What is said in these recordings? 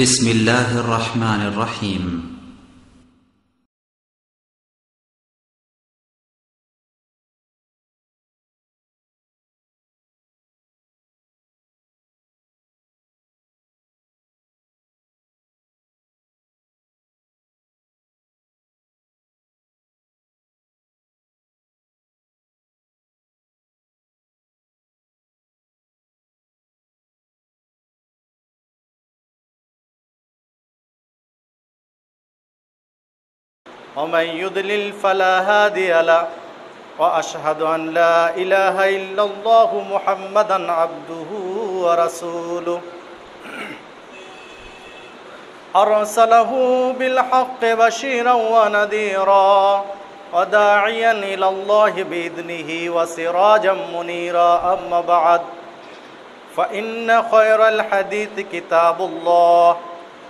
بسم الله الرحمن الرحيم ومن يضلل فلا هادي له وأشهد أن لا إله إلا الله محمدا عبده ورسوله أرسله بالحق بشيرا ونذيرا وداعيا إلى الله بإذنه وسراجا منيرا أما بعد فإن خير الحديث كتاب الله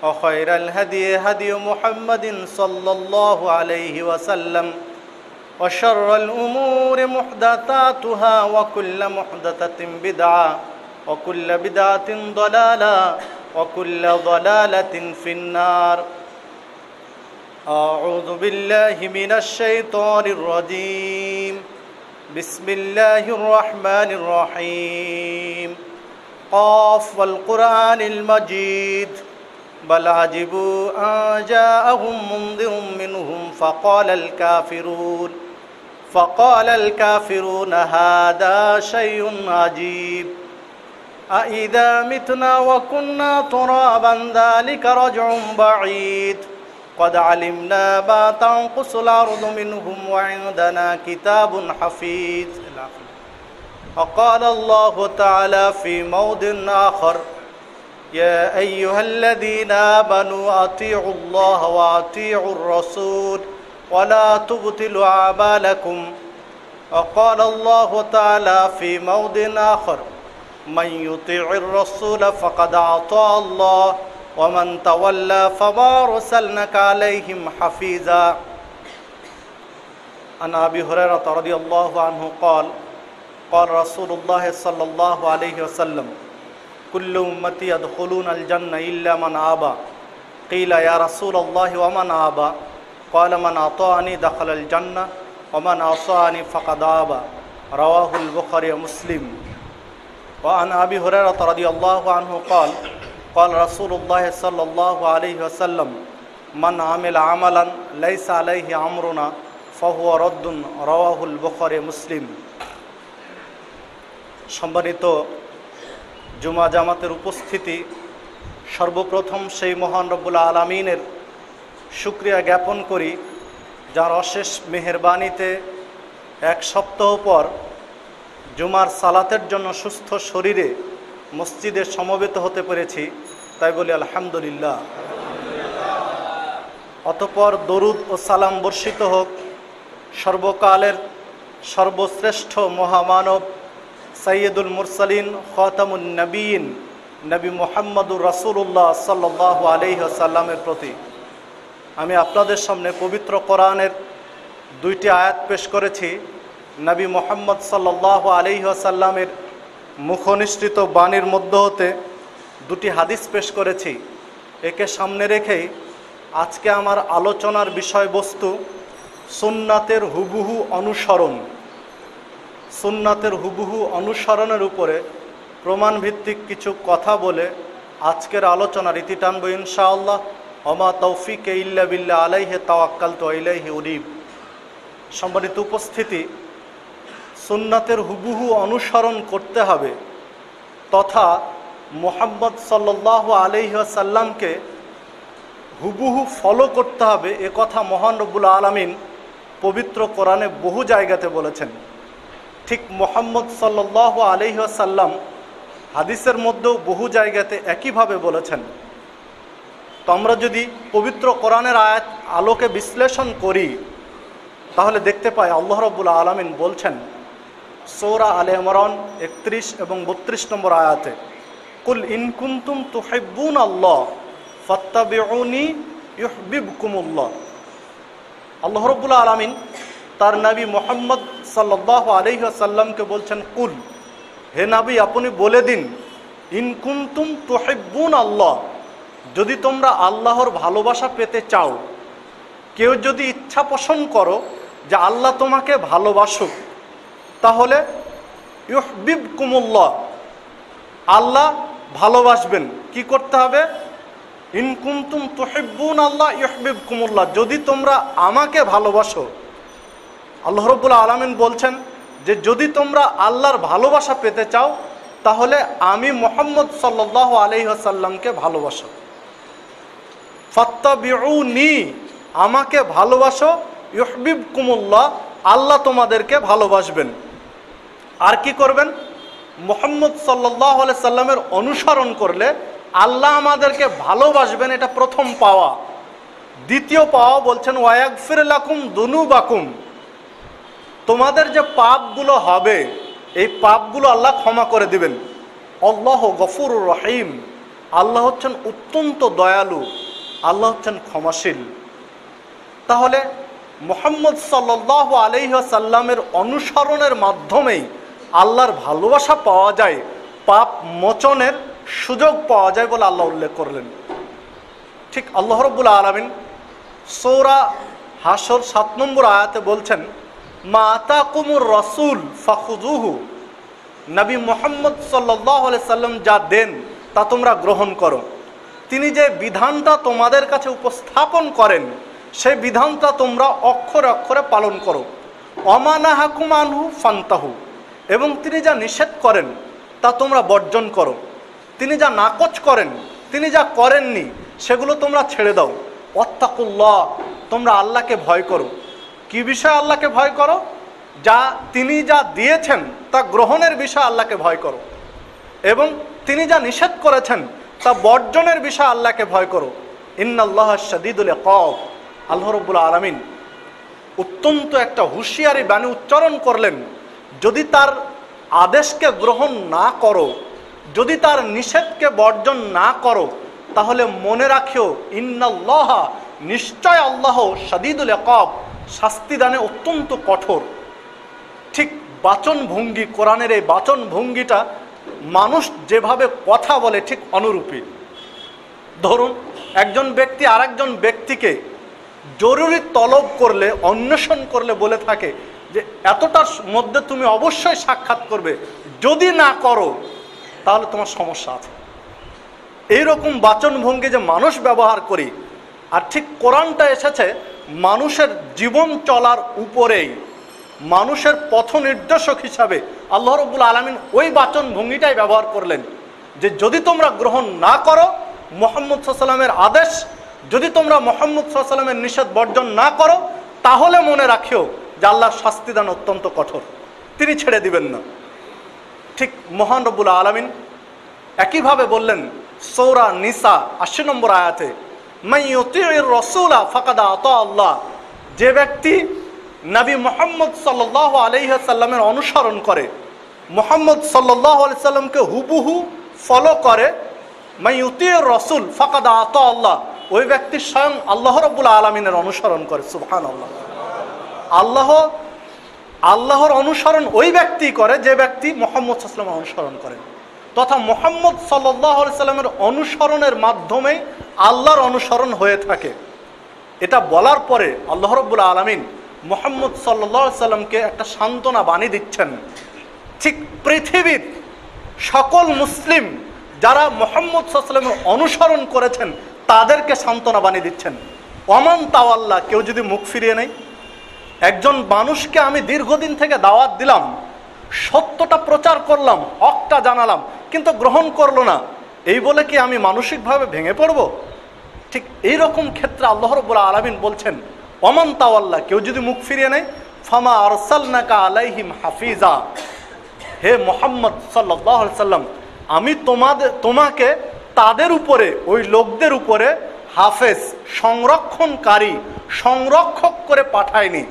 وخير الهدي هدي محمد صلى الله عليه وسلم وشر الأمور محدثاتها وكل محدثة بدعة وكل بدعة ضلالة وكل ضلالة في النار أعوذ بالله من الشيطان الرجيم بسم الله الرحمن الرحيم قاف والقرآن المجيد بل عجبوا أن جاءهم منذر منهم فقال الكافرون هذا شيء عجيب أإذا متنا وكنا ترابا ذلك رجع بعيد قد علمنا ما تنقص الأرض منهم وعندنا كتاب حفيظ. وقال الله تعالى في موضع آخر يا أيها الذين آمنوا أطيعوا الله وأطيعوا الرسول ولا تبطلوا أعمالكم. وقال الله تعالى في موضع آخر من يطيع الرسول فقد أطاع الله ومن تولى فما أرسلناك عليهم حفيظا. عن أبي هريرة رضي الله عنه قال قال رسول الله صلى الله عليه وسلم كل أمتي يدخلون الجنة إلا من أبى قيل يا رسول الله ومن أبى قال من أطاعني دخل الجنة ومن عصاني فقد أبى رواه البخاري ومسلم. وعن أبي هريرة رضي الله عنه قال قال رسول الله صلى الله عليه وسلم من عمل عملا ليس عليه أمرنا فهو رد رواه البخاري ومسلم. সম্মানিত জুমা জামাতের উপস্থিতি, সর্বপ্রথম সেই মহান রব্বুল আলামিনের শুকরিয়া জ্ঞাপন করি যার অশেষ মেহেরবানিতে এক সপ্তাহ পর জুমার সালাতের জন্য সুস্থ শরীরে মসজিদে সমবেত হতে পেরেছি, তাই বলি আলহামদুলিল্লাহ। অতঃপর দরুদ ও সালাম বর্ষিত হোক সর্বকালের সর্বশ্রেষ্ঠ মহামানব সৈয়দুল মুরসালিন খাতামুন নবীন নবী মুহাম্মদুর রাসূলুল্লাহ সাল্লাল্লাহু আলাইহি ওয়াসাল্লামের প্রতি। আমি আপনাদের সামনে পবিত্র কোরআনের দুইটি আয়াত পেশ করেছি। নবী মুহাম্মদ সাল্লাল্লাহু আলাইহি ওয়াসাল্লামের মুখনিসৃত বাণীর মধ্য হতে দুটি হাদিস পেশ করেছি। একে সামনে রেখেই আজকে আমার আলোচনার বিষয়বস্তু সুন্নাতের হুবহু অনুসরণ। সুন্নাতের হুবহু অনুসরণের উপরে প্রমাণভিত্তিক কিছু কথা বলে আজকের আলোচনার ইতি টানব ইনশাআল্লাহ। ওমা তৌফিকে ইল্লা বিল্লাহ আলাইহি তাওয়াক্কালতু ওয়া ইলাইহি উনীব। সম্মানিত উপস্থিতি, সুন্নাতের হুবহু অনুসরণ করতে হবে তথা মুহাম্মদ সাল্লাল্লাহু আলাইহি ওয়াসাল্লামকে হুবহু ফলো করতে হবে, এ কথা মহান রব্বুল আলামিন পবিত্র কোরআনে বহু জায়গাতে বলেছেন। ঠিক মুহাম্মদ সাল্লাল্লাহু আলাইহি ওয়াসাল্লাম হাদিসের মধ্যেও বহু জায়গাতে একইভাবে বলেছেন। তো আমরা যদি পবিত্র কোরআনের আয়াত আলোকে বিশ্লেষণ করি তাহলে দেখতে পাই আল্লাহ রাব্বুল আলামিন বলছেন সূরা আলে ইমরান 31 এবং 32 নম্বর আয়াতে কুল ইন কুনতুম তুহিব্বুনাল্লাহ ফাত্তাবিউনি ইউহিব্বুকুমুল্লাহ। আল্লাহ রাব্বুল আলামিন তার নবী মুহাম্মদ সাল্লাল্লাহু আলাইহি ওয়াসাল্লামকে বলছেন কুল, হে নবী আপনি বলে দিন ইন কুনতুম তুহিব্বুনাল্লাহ, যদি তোমরা আল্লাহর ভালোবাসা পেতে চাও, কেউ যদি ইচ্ছা পোষণ করো যে আল্লাহ তোমাকে ভালোবাসুক, তাহলে ইউহিব্বুকুমুল্লাহ, আল্লাহ ভালোবাসবেন। কি করতে হবে? ইন কুনতুম তুহিব্বুন আল্লাহ ইউহিব্বুকুমুল্লাহ, যদি তোমরা আমাকে ভালোবাসো। আল্লাহ রাব্বুল আলামিন বলছেন যে যদি তোমরা আল্লাহর ভালোবাসা পেতে চাও, তাহলে আমি মুহাম্মদ সাল্লাল্লাহু আলাইহি ওয়াসাল্লামকে ভালোবাসো। ফাত্তাবিউনি, আমাকে ভালোবাসো, ইউহিব্বুকুমুল্লাহ, আল্লাহ তোমাদেরকে ভালোবাসবেন। আর কি করবেন? মুহাম্মদ সাল্লাল্লাহু আলাইহি সাল্লামের অনুসরণ করলে আল্লাহ আমাদেরকে ভালোবাসবেন, এটা প্রথম পাওয়া। দ্বিতীয় পাওয়া বলছেন ওয়ায়াগফির লাকুম দুনুবাকুম, তোমাদের যে পাপগুলো হবে এই পাপগুলো আল্লাহ ক্ষমা করে দিবেন। আল্লাহ গফুরুর রহিম, আল্লাহ হচ্ছেন অত্যন্ত দয়ালু, আল্লাহ হচ্ছেন ক্ষমাশীল। তাহলে মুহাম্মদ সাল্লাল্লাহু আলাইহি ওয়াসাল্লামের অনুসরণের মাধ্যমেই আল্লাহর ভালোবাসা পাওয়া যায়, পাপ মোচনের সুযোগ পাওয়া যায় বলে আল্লাহ উল্লেখ করলেন। ঠিক আল্লাহ রাব্বুল আলামিন সূরা হাশর 7 নম্বর আয়াতে বলছেন, মা আতাকুমুর রাসূল ফাখুযুহু, নবী মুহাম্মদ সাল্লাল্লাহু আলাইহি সাল্লাম যা দেন তা তোমরা গ্রহণ করো। তিনি যে বিধানটা তোমাদের কাছে উপস্থাপন করেন সেই বিধানটা তোমরা অক্ষরে অক্ষরে পালন করো। ওমা নাহাকুম আনহু ফান্তাহু, এবং তিনি যা নিষেধ করেন তা তোমরা বর্জন করো। তিনি যা নাকচ করেন, তিনি যা করেননি সেগুলো তোমরা ছেড়ে দাও। ওয়াত্তাকুল্লাহ, তোমরা আল্লাহকে ভয় করো। কি বিষয়ে আল্লাহকে ভয় করো? যা তিনি যা দিয়েছেন তা গ্রহণের বিষয়ে আল্লাহকে ভয় করো, এবং তিনি যা নিষেধ করেছেন তা বর্জনের বিষয়ে আল্লাহকে ভয় করো। ইন্নাল্লাহা শাদীদুল ইকাব, আল্লাহ রাব্বুল আলামিন অত্যন্ত একটা হুঁশিয়ারি বাণী উচ্চারণ করলেন। যদি তার আদেশকে গ্রহণ না করো, যদি তার নিষেধকে বর্জন না করো, তাহলে মনে রাখিও ইন্নাল্লাহা, নিশ্চয় আল্লাহ শাদীদুল ইকাব, শাস্তিদানে অত্যন্ত কঠোর। ঠিক বাচন ভঙ্গি, কোরআনের এই বাচন ভঙ্গিটা মানুষ যেভাবে কথা বলে ঠিক অনুরূপী। ধরুন একজন ব্যক্তি আরেকজন ব্যক্তিকে জরুরি তলব করলে, অন্বেষণ করলে বলে থাকে যে এতটার মধ্যে তুমি অবশ্যই সাক্ষাৎ করবে, যদি না করো তাহলে তোমার সমস্যা আছে। এইরকম বাচন ভঙ্গি যে মানুষ ব্যবহার করি, আর ঠিক কোরআনটা এসেছে মানুষের জীবন চলার উপরেই, মানুষের পথ নির্দেশক হিসাবে আল্লাহ রাব্বুল আলামিন ওই বাচন ভঙ্গিটাই ব্যবহার করলেন যে যদি তোমরা গ্রহণ না করো মুহাম্মদ সাল্লাল্লাহু আলাইহি ওয়াসাল্লামের আদেশ, যদি তোমরা মুহাম্মদ সাল্লাল্লাহু আলাইহি ওয়াসাল্লামের নিষেধ বর্জন না করো, তাহলে মনে রাখিও যে আল্লাহর শাস্তিদান অত্যন্ত কঠোর, তিনি ছেড়ে দিবেন না। ঠিক মহান রব্বুল আলামিন একইভাবে বললেন সূরা নিসা 80 নম্বর আয়াতে, মান ইউতিউর রাসূলা ফাকাদ আতা আল্লাহ, যে ব্যক্তি নবী মুহাম্মদ সাল্লাল্লাহু আলাইহি ওয়াসাল্লামের অনুসরণ করে, মুহাম্মদ সাল্লাল্লাহু আলাইহি ওয়াসাল্লামকে হুবহু ফলো করে, মান ইউতিউর রাসূল ফাকাদ আতা আল্লাহ, ওই ব্যক্তি স্বয়ং আল্লাহ রাব্বুল আলামিনের অনুসরণ করে। সুবহানাল্লাহ। আল্লাহর অনুসরণ ওই ব্যক্তি করে যে ব্যক্তি মুহাম্মদ সাল্লাল্লাহু আলাইহি ওয়াসাল্লামের অনুসরণ করে, তথা মুহাম্মদ সাল্লাল্লাহু আলাইহি ওয়াসাল্লামের অনুসরণের মাধ্যমে আল্লাহর অনুসরণ হয়ে থাকে। এটা বলার পরে আল্লাহ রাব্বুল আলামিন মুহাম্মদ সাল্লাল্লাহু আলাইহি ওয়াসাল্লামকে একটা সান্ত্বনা বাণী দিচ্ছেন। ঠিক পৃথিবীর সকল মুসলিম যারা মুহাম্মদ সাল্লাল্লাহু আলাইহি ওয়াসাল্লামের অনুসরণ করেছেন তাদেরকে সান্ত্বনা বাণী দিচ্ছেন। ওমান তাওয়াল্লা, কেউ যদি মুখ ফিরিয়ে নেয়। একজন মানুষকে আমি দীর্ঘদিন থেকে দাওয়াত দিলাম, সত্যটা প্রচার করলাম, হকটা জানালাম, কিন্তু গ্রহণ করলো না, এই বলে কি আমি মানসিকভাবে ভেঙে পড়ব? ঠিক এইরকম ক্ষেত্রে আল্লাহ রাব্বুল আলামিন বলছেন ওমান তাওয়াল্লা, কেউ যদি মুখ ফিরিয়ে নেয়, ফামা আরসালনাকা আলাইহিম হাফিজা, হে মুহাম্মদ সাল্লাল্লাহু আলাইহি ওয়াসাল্লাম, আমি তোমাকে তাদের উপরে, ওই লোকদের উপরে হাফেজ, সংরক্ষণকারী, সংরক্ষক করে পাঠাইনি।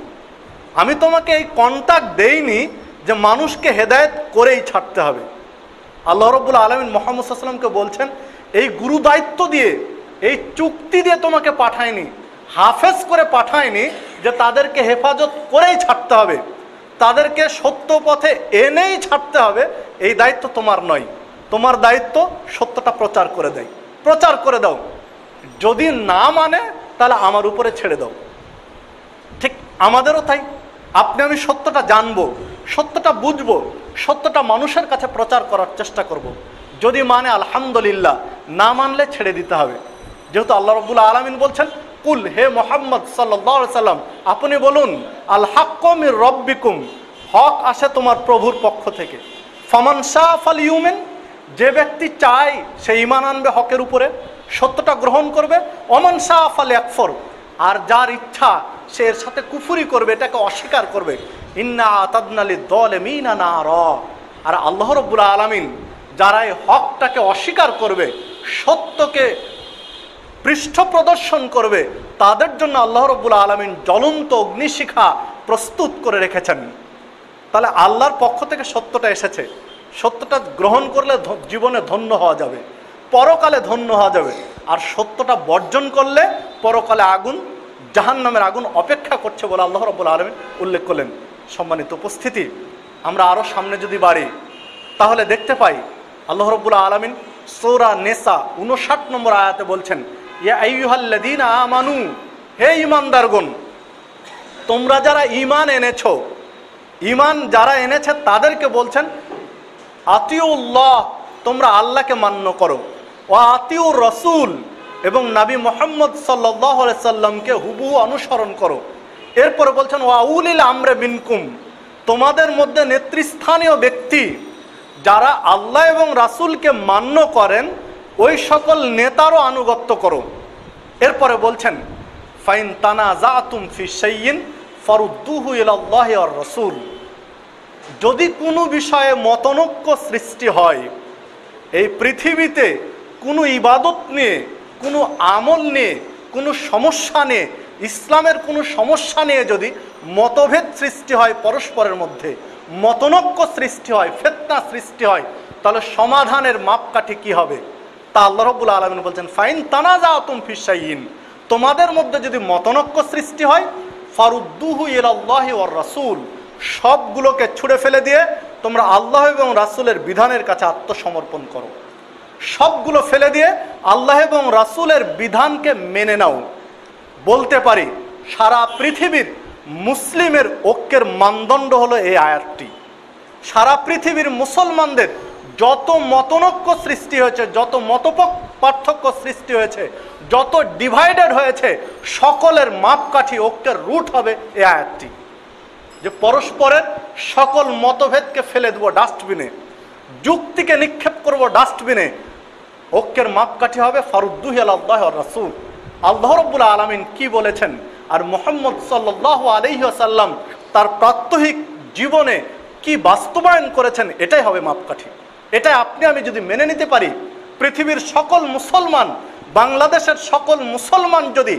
আমি তোমাকে এই কন্ট্যাক্ট দেইনি যে মানুষকে হেদায়েত করেই ছাড়তে হবে। আল্লাহ রাব্বুল আলামিন মুহাম্মদ সাল্লাল্লাহু আলাইহি ওয়াসাল্লামকে বলছেন এই গুরু দায়িত্ব দিয়ে, এই চুক্তি দিয়ে তোমাকে পাঠাইনি, হাফেজ করে পাঠাইনি যে তাদেরকে হেফাজত করেই ছাড়তে হবে, তাদেরকে সত্য পথে এনেই ছাড়তে হবে। এই দায়িত্ব তোমার নয়, তোমার দায়িত্ব সত্যটা প্রচার করে দাও। যদি না মানে তাহলে আমার উপরে ছেড়ে দাও। ঠিক আমাদেরও তাই, আপনি আমি সত্যটা জানবো, সত্যটা বুঝবো, সত্যটা মানুষের কাছে প্রচার করার চেষ্টা করব। যদি মানে আলহামদুলিল্লাহ, না মানলে ছেড়ে দিতে হবে। যেহেতু আল্লাহ রাব্বুল আলামিন বলছেন, কুল, হে মুহাম্মদ সাল্লাল্লাহু আলাইহি সাল্লাম, আপনি বলুন, আল হাক্কু মির রাব্বিকুম, হক আসে তোমার প্রভুর পক্ষ থেকে। ফামান শাআ ফালইউমিন, যে ব্যক্তি চায় সে ঈমান আনবে হকের উপরে, সত্যটা গ্রহণ করবে। ওমান শাআ ফালইয়াকফুর, আর যার ইচ্ছা সে এর সাথে কুফরি করবে, এটাকে অস্বীকার করবে। ইন্না আতাদনা লিয-যালিমিনা নারা, আর আল্লাহ রাব্বুল আলামিন যারা এই হকটাকে অস্বীকার করবে, সত্যকে পৃষ্ঠ প্রদর্শন করবে, তাদের জন্য আল্লাহ রাব্বুল আলামিন জ্বলন্ত অগ্নিশিখা প্রস্তুত করে রেখেছেন। তাহলে আল্লাহর পক্ষ থেকে সত্যটা এসেছে, সত্যটা গ্রহণ করলে জীবনে ধন্য হওয়া যাবে, পরকালে ধন্য হওয়া যাবে। আর সত্যটা বর্জন করলে পরকালে আগুন, জাহান্নামের আগুন অপেক্ষা করছে বলে আল্লাহ রাব্বুল আলামিন উল্লেখ করলেন। সম্মানিত উপস্থিতি, আমরা আরও সামনে যদি বাড়ি তাহলে দেখতে পাই আল্লাহ রাব্বুল আলামিন সূরা নিসা 59 নম্বর আয়াতে বলছেন, ইয়া আইয়ুহাল্লাযীনা আমানু, হে ঈমানদারগণ, তোমরা যারা ঈমান এনেছো, ঈমান যারা এনেছে তাদেরকে বলছেন, আতিউল্লাহ, তোমরা আল্লাহকে মান্য করো, ওয়া আতিউর রাসূল, এবং নবী মুহাম্মদ সাল্লাল্লাহু আলাইহি সাল্লামকে হুবহু অনুসরণ করো। এরপরে বলছেন, ওয়া উলিল আমরে মিনকুম, তোমাদের মধ্যে নেতৃস্থানীয় ব্যক্তি যারা আল্লাহ এবং রাসূলকে মান্য করেন, ওই সকল নেতারও আনুগত্য করো। এরপরে বলছেন, ফাইন তানাজাতুম ফি শাইইন ফারুদ্দুহু ইলাল্লাহি ওয়ার রাসূল, যদি কোনো বিষয়ে মতনৈক্য সৃষ্টি হয়, এই পৃথিবীতে কোনো ইবাদত নিয়ে, কোনো আমল নিয়ে, কোনো সমস্যা নিয়ে, ইসলামের কোনো সমস্যা নিয়ে যদি মতভেদ সৃষ্টি হয়, পরস্পরের মধ্যে মতনৈক্য সৃষ্টি হয়, ফিতনা সৃষ্টি হয়, তাহলে সমাধানের মাপকাঠি কি হবে? তা আল্লাহ রাব্বুল আলামিন বলছেন, ফাইন তানাজাতুম ফি শাইইন, তোমাদের মধ্যে যদি মতনৈক্য সৃষ্টি হয়, ফারুদ্দুহু ইলাল্লাহি ওয়ার রাসূল, সবগুলোকে ছুঁড়ে ফেলে দিয়ে তোমরা আল্লাহ এবং রাসূলের বিধানের কাছে আত্মসমর্পণ করো। সবগুলো ফেলে দিয়ে আল্লাহ এবং রাসূলের বিধানকে মেনে নাও। বলতে পারি সারা পৃথিবীর মুসলিমের ঐক্যের মানদণ্ড হলো এই আয়াতটি। সারা পৃথিবীর মুসলমানদের যত মতনৈক্য সৃষ্টি হয়েছে, যত পার্থক্য সৃষ্টি হয়েছে, যত ডিভাইডেড হয়েছে, সকলের মাপকাঠি, ঐক্যের রুট হবে এই আয়াতটি, যে পরস্পরের সকল মতভেদকে ফেলে দেবো ডাস্টবিনে, যুক্তিকে নিক্ষেপ করব ডাস্টবিনে। ঐক্যের মাপকাঠি হবে ফারুদ্দুহু ইলাল্লাহি ওয়ার রাসূল। আল্লাহ রাব্বুল আলামিন কি বলেছেন, আর মুহাম্মদ সাল্লাল্লাহু আলাইহি ওয়াসাল্লাম তার প্রাত্যহিক জীবনে কি বাস্তবায়ন করেছেন, এটাই হবে মাপকাঠি। এটাই আপনি আমি যদি মেনে নিতে পারি, পৃথিবীর সকল মুসলমান, বাংলাদেশের সকল মুসলমান যদি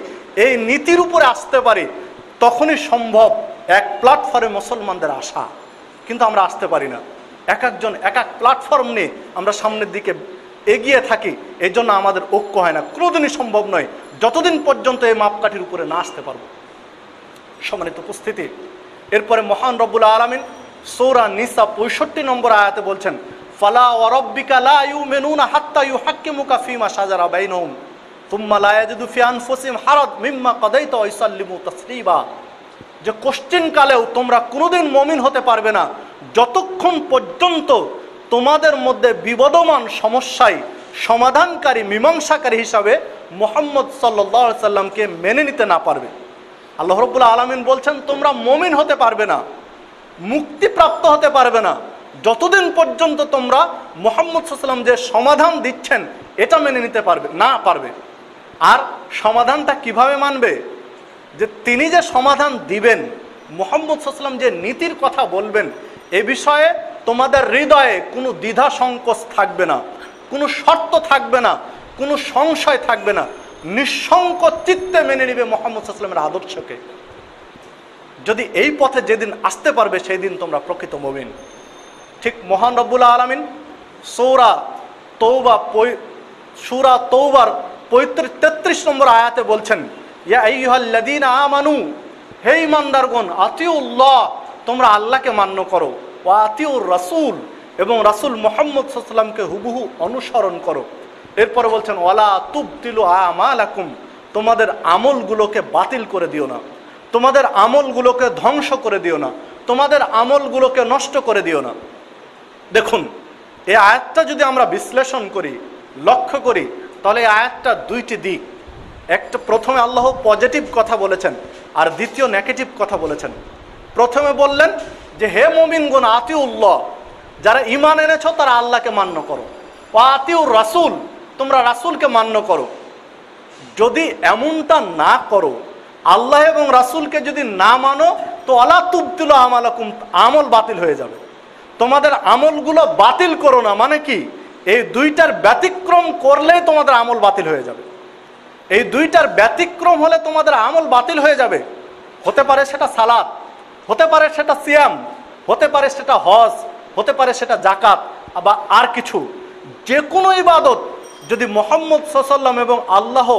এই নীতির উপরে আসতে পারি, তখনই সম্ভব এক প্ল্যাটফর্মে মুসলমানদের আসা। কিন্তু আমরা আসতে পারি না, এক একজন এক এক প্ল্যাটফর্ম নিয়ে আমরা সামনের দিকে এগিয়ে থাকি। এই জন্য আমাদের ঐক্য হয় না, কোনোদিনই সম্ভব নয় যতদিন পর্যন্ত এই মাপকাঠির উপরে না আসতে পারবো। সম্মানিত উপস্থিতি, এরপরে মহান রব্বুল আলামিন সূরা নিসা 65 নম্বর আয়াতে বলছেন, ফালা ওয়া রাব্বিকা লা ইউমিনুনা হাত্তা ইউহাক্কিমুকা ফীমা শাজারা বাইনহুম সুম্মা লা ইয়াজিদু ফি আনফুসিহিম হারাজ মিম্মা কাদাইতা ওয়া ইউসাল্লিমু তাসলিমা, যে কোশ্চিন কালেও তোমরা কোনোদিন মুমিন হতে পারবে না যতক্ষণ পর্যন্ত তোমাদের মধ্যে বিবদমান সমস্যায় সমাধানকারী, মীমাংসাকারী হিসাবে মুহাম্মদ সাল্লাল্লাহু আলাইহি সাল্লামকে মেনে নিতে না পারবে। আল্লাহ রাব্বুল আলামিন বলছেন, তোমরা মুমিন হতে পারবে না, মুক্তিপ্রাপ্ত হতে পারবে না যতদিন পর্যন্ত তোমরা মুহাম্মদ সাল্লাল্লাহু আলাইহি সাল্লাম যে সমাধান দিচ্ছেন এটা মেনে নিতে পারবে। আর সমাধানটা কিভাবে মানবে? যে তিনি যে সমাধান দিবেন, মুহাম্মদ সাল্লাল্লাহু আলাইহি সাল্লাম যে নীতির কথা বলবেন, এ বিষয়ে তোমাদের হৃদয়ে কোনো দ্বিধা সংকোচ থাকবে না, কোনো শর্ত থাকবে না, কোনো সংশয় থাকবে না, নিঃসংক চিত্তে মেনে নিবে মুহাম্মদ সাল্লাল্লাহু আলাইহি সাল্লামের আদর্শকে। যদি এই পথে যেদিন আসতে পারবে, সেই দিন তোমরা প্রকৃত মুমিন। ঠিক মহান রব্বুল আলামিন সূরা তৌবার 33 নম্বর আয়াতে বলছেন, ইয়া আইয়ুহাল্লাযীনা আমানু, হে ঈমানদারগণ, আতিউল্লাহ, তোমরা আল্লাহকে মান্য করো, ওয়া আতিউর রাসূল, এবং রাসূল মুহাম্মদ সাল্লাল্লাহু আলাইহি সাল্লামকে হুবহু অনুসরণ করো। এরপরে বলছেন ওয়ালা তুবতিলু আমালাকুম, তোমাদের আমলগুলোকে বাতিল করে দিও না, তোমাদের আমলগুলোকে ধ্বংস করে দিও না, তোমাদের আমলগুলোকে নষ্ট করে দিও না। দেখুন, এই আয়াতটা যদি আমরা বিশ্লেষণ করি, লক্ষ্য করি, তাহলে এই আয়াতটা দুইটি দিক। একটা, প্রথমে আল্লাহ পজিটিভ কথা বলেছেন, আর দ্বিতীয় নেগেটিভ কথা বলেছেন। প্রথমে বললেন যে হে মুমিনগণ আতিউল্লাহ, যারা ঈমান এনেছো তারা আল্লাহকে মান্য করো, ওয়া আতিউর রাসূল, তোমরা রাসূলকে মান্য করো। যদি এমনটা না করো, আল্লাহ এবং রাসূলকে যদি না মানো, তো আলা তুবতিলু আমালাকুম, আমল বাতিল হয়ে যাবে। তোমাদের আমলগুলো বাতিল করো না, মানে কি? এই দুইটার ব্যতিক্রম করলেই তোমাদের আমল বাতিল হয়ে যাবে। এই দুইটার ব্যতিক্রম হলে তোমাদের আমল বাতিল হয়ে যাবে। হতে পারে সেটা সালাত, হতে পারে সেটা সিয়াম, হতে পারে সেটা হজ, হতে পারে সেটা জাকাত, বা আর কিছু। যে কোনো ইবাদত যদি মুহাম্মদ সাল্লাল্লাহু আলাইহি ওয়াসাল্লাম এবং আল্লাহ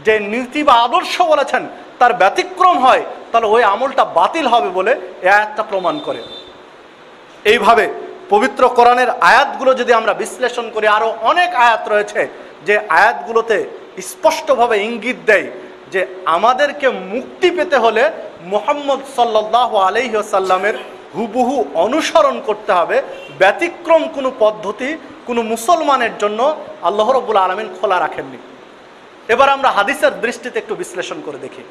যে নীতি বা আদর্শ বলেছেন তার ব্যতিক্রম হয়, তাহলে ওই আমলটা বাতিল হবে বলে এই আয়াতটা প্রমাণ করে। এইভাবে পবিত্র কোরআনের আয়াতগুলো যদি আমরা বিশ্লেষণ করি, আরও অনেক আয়াত রয়েছে যে আয়াতগুলোতে স্পষ্টভাবে ইঙ্গিত দেয় যে আমাদেরকে মুক্তি পেতে হলে মুহাম্মদ সাল্লাল্লাহু আলাইহি ওয়াসাল্লামের হুবহু অনুসরণ করতে হবে। ব্যতিক্রম কোনো পদ্ধতি কোনো মুসলমানের জন্য আল্লাহ রাব্বুল আলামিন খোলা রাখেননি। এবার আমরা হাদিসের দৃষ্টিতে একটু বিশ্লেষণ করে দেখি।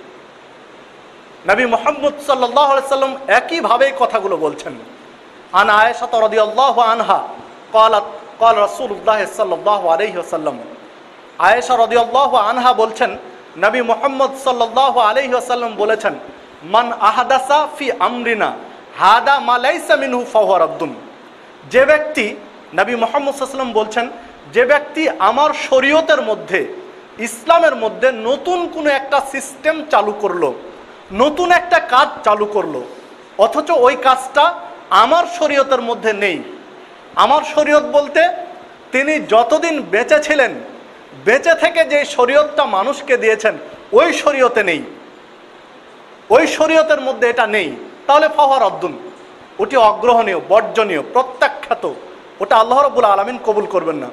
নবী মুহাম্মদ সাল্লাল্লাহু আলাইহি ওয়াসাল্লাম একইভাবে কথাগুলো বলছেন। আন আয়েশা রাদিয়াল্লাহু আনহা ক্বালাত ক্বাল রাসূলুল্লাহ সাল্লাল্লাহু আলাইহি ওয়াসাল্লাম, আয়েশা রাদিয়াল্লাহু আনহা বলছেন নবী মুহাম্মদ সাল্লাল্লাহু আলাইহি ওয়াসাল্লাম বলেছেন, মান আহাদাসা ফি আমরিনা হাদা মা লাইসা মিনহু ফাহুয়া রাদ্দুন। যে ব্যক্তি, নবী মুহাম্মদ সাল্লাল্লাহু আলাইহি ওয়াসাল্লাম বলছেন, যে ব্যক্তি আমার শরীয়তের মধ্যে, ইসলামের মধ্যে নতুন কোনো একটা সিস্টেম চালু করলো, নতুন একটা কাজ চালু করলো, অথচ ওই কাজটা আমার শরীয়তের মধ্যে নেই। আমার শরীয়ত বলতে তিনি যতদিন বেঁচে ছিলেন, বেঁচে থেকে যে শরীয়তটা মানুষকে দিয়েছেন ওই শরীয়তে নেই, ওই শরীয়তের মধ্যে এটা নেই, তাহলে ফাহুয়া রাদ্দুন, ওটি অগ্রহণীয়, বর্জনীয়, প্রত্যাখ্যাত, ওটা আল্লাহ রাব্বুল আলামিন কবুল করবেন না।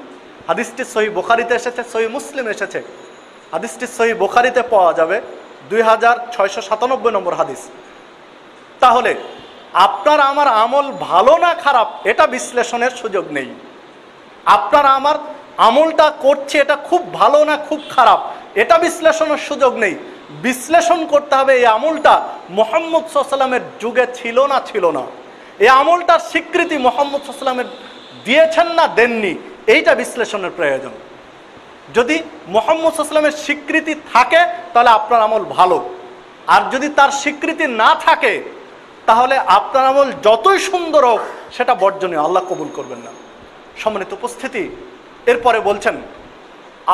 হাদিসটি সহিহ বুখারীতে এসেছে, সহিহ মুসলিম এসেছে। হাদিসটি সহিহ বুখারীতে পাওয়া যাবে 2697 নম্বর হাদিস। তাহলে আপনার আমার আমল ভালো না খারাপ এটা বিশ্লেষণের সুযোগ নেই। আপনার আমার আমলটা করছে এটা খুব ভালো না খুব খারাপ এটা বিশ্লেষণের সুযোগ নেই। বিশ্লেষণ করতে হবে এই আমলটা মুহাম্মদ সাল্লাল্লাহু আলাইহি ওয়াসাল্লামের যুগে ছিল না ছিল না, এই আমলটার স্বীকৃতি মুহাম্মদ সাল্লাল্লাহু আলাইহি ওয়াসাল্লামের দিয়েছেন না দেননি, এইটা বিশ্লেষণের প্রয়োজন। যদি মুহাম্মদ সাল্লাল্লাহু আলাইহি ওয়াসাল্লামের স্বীকৃতি থাকে তাহলে আপনার আমল ভালো, আর যদি তার স্বীকৃতি না থাকে তাহলে আপনার আমল যতই সুন্দর হোক সেটা বর্জনীয়, আল্লাহ কবুল করবেন না। সম্মানিত উপস্থিতি, এরপরে বলছেন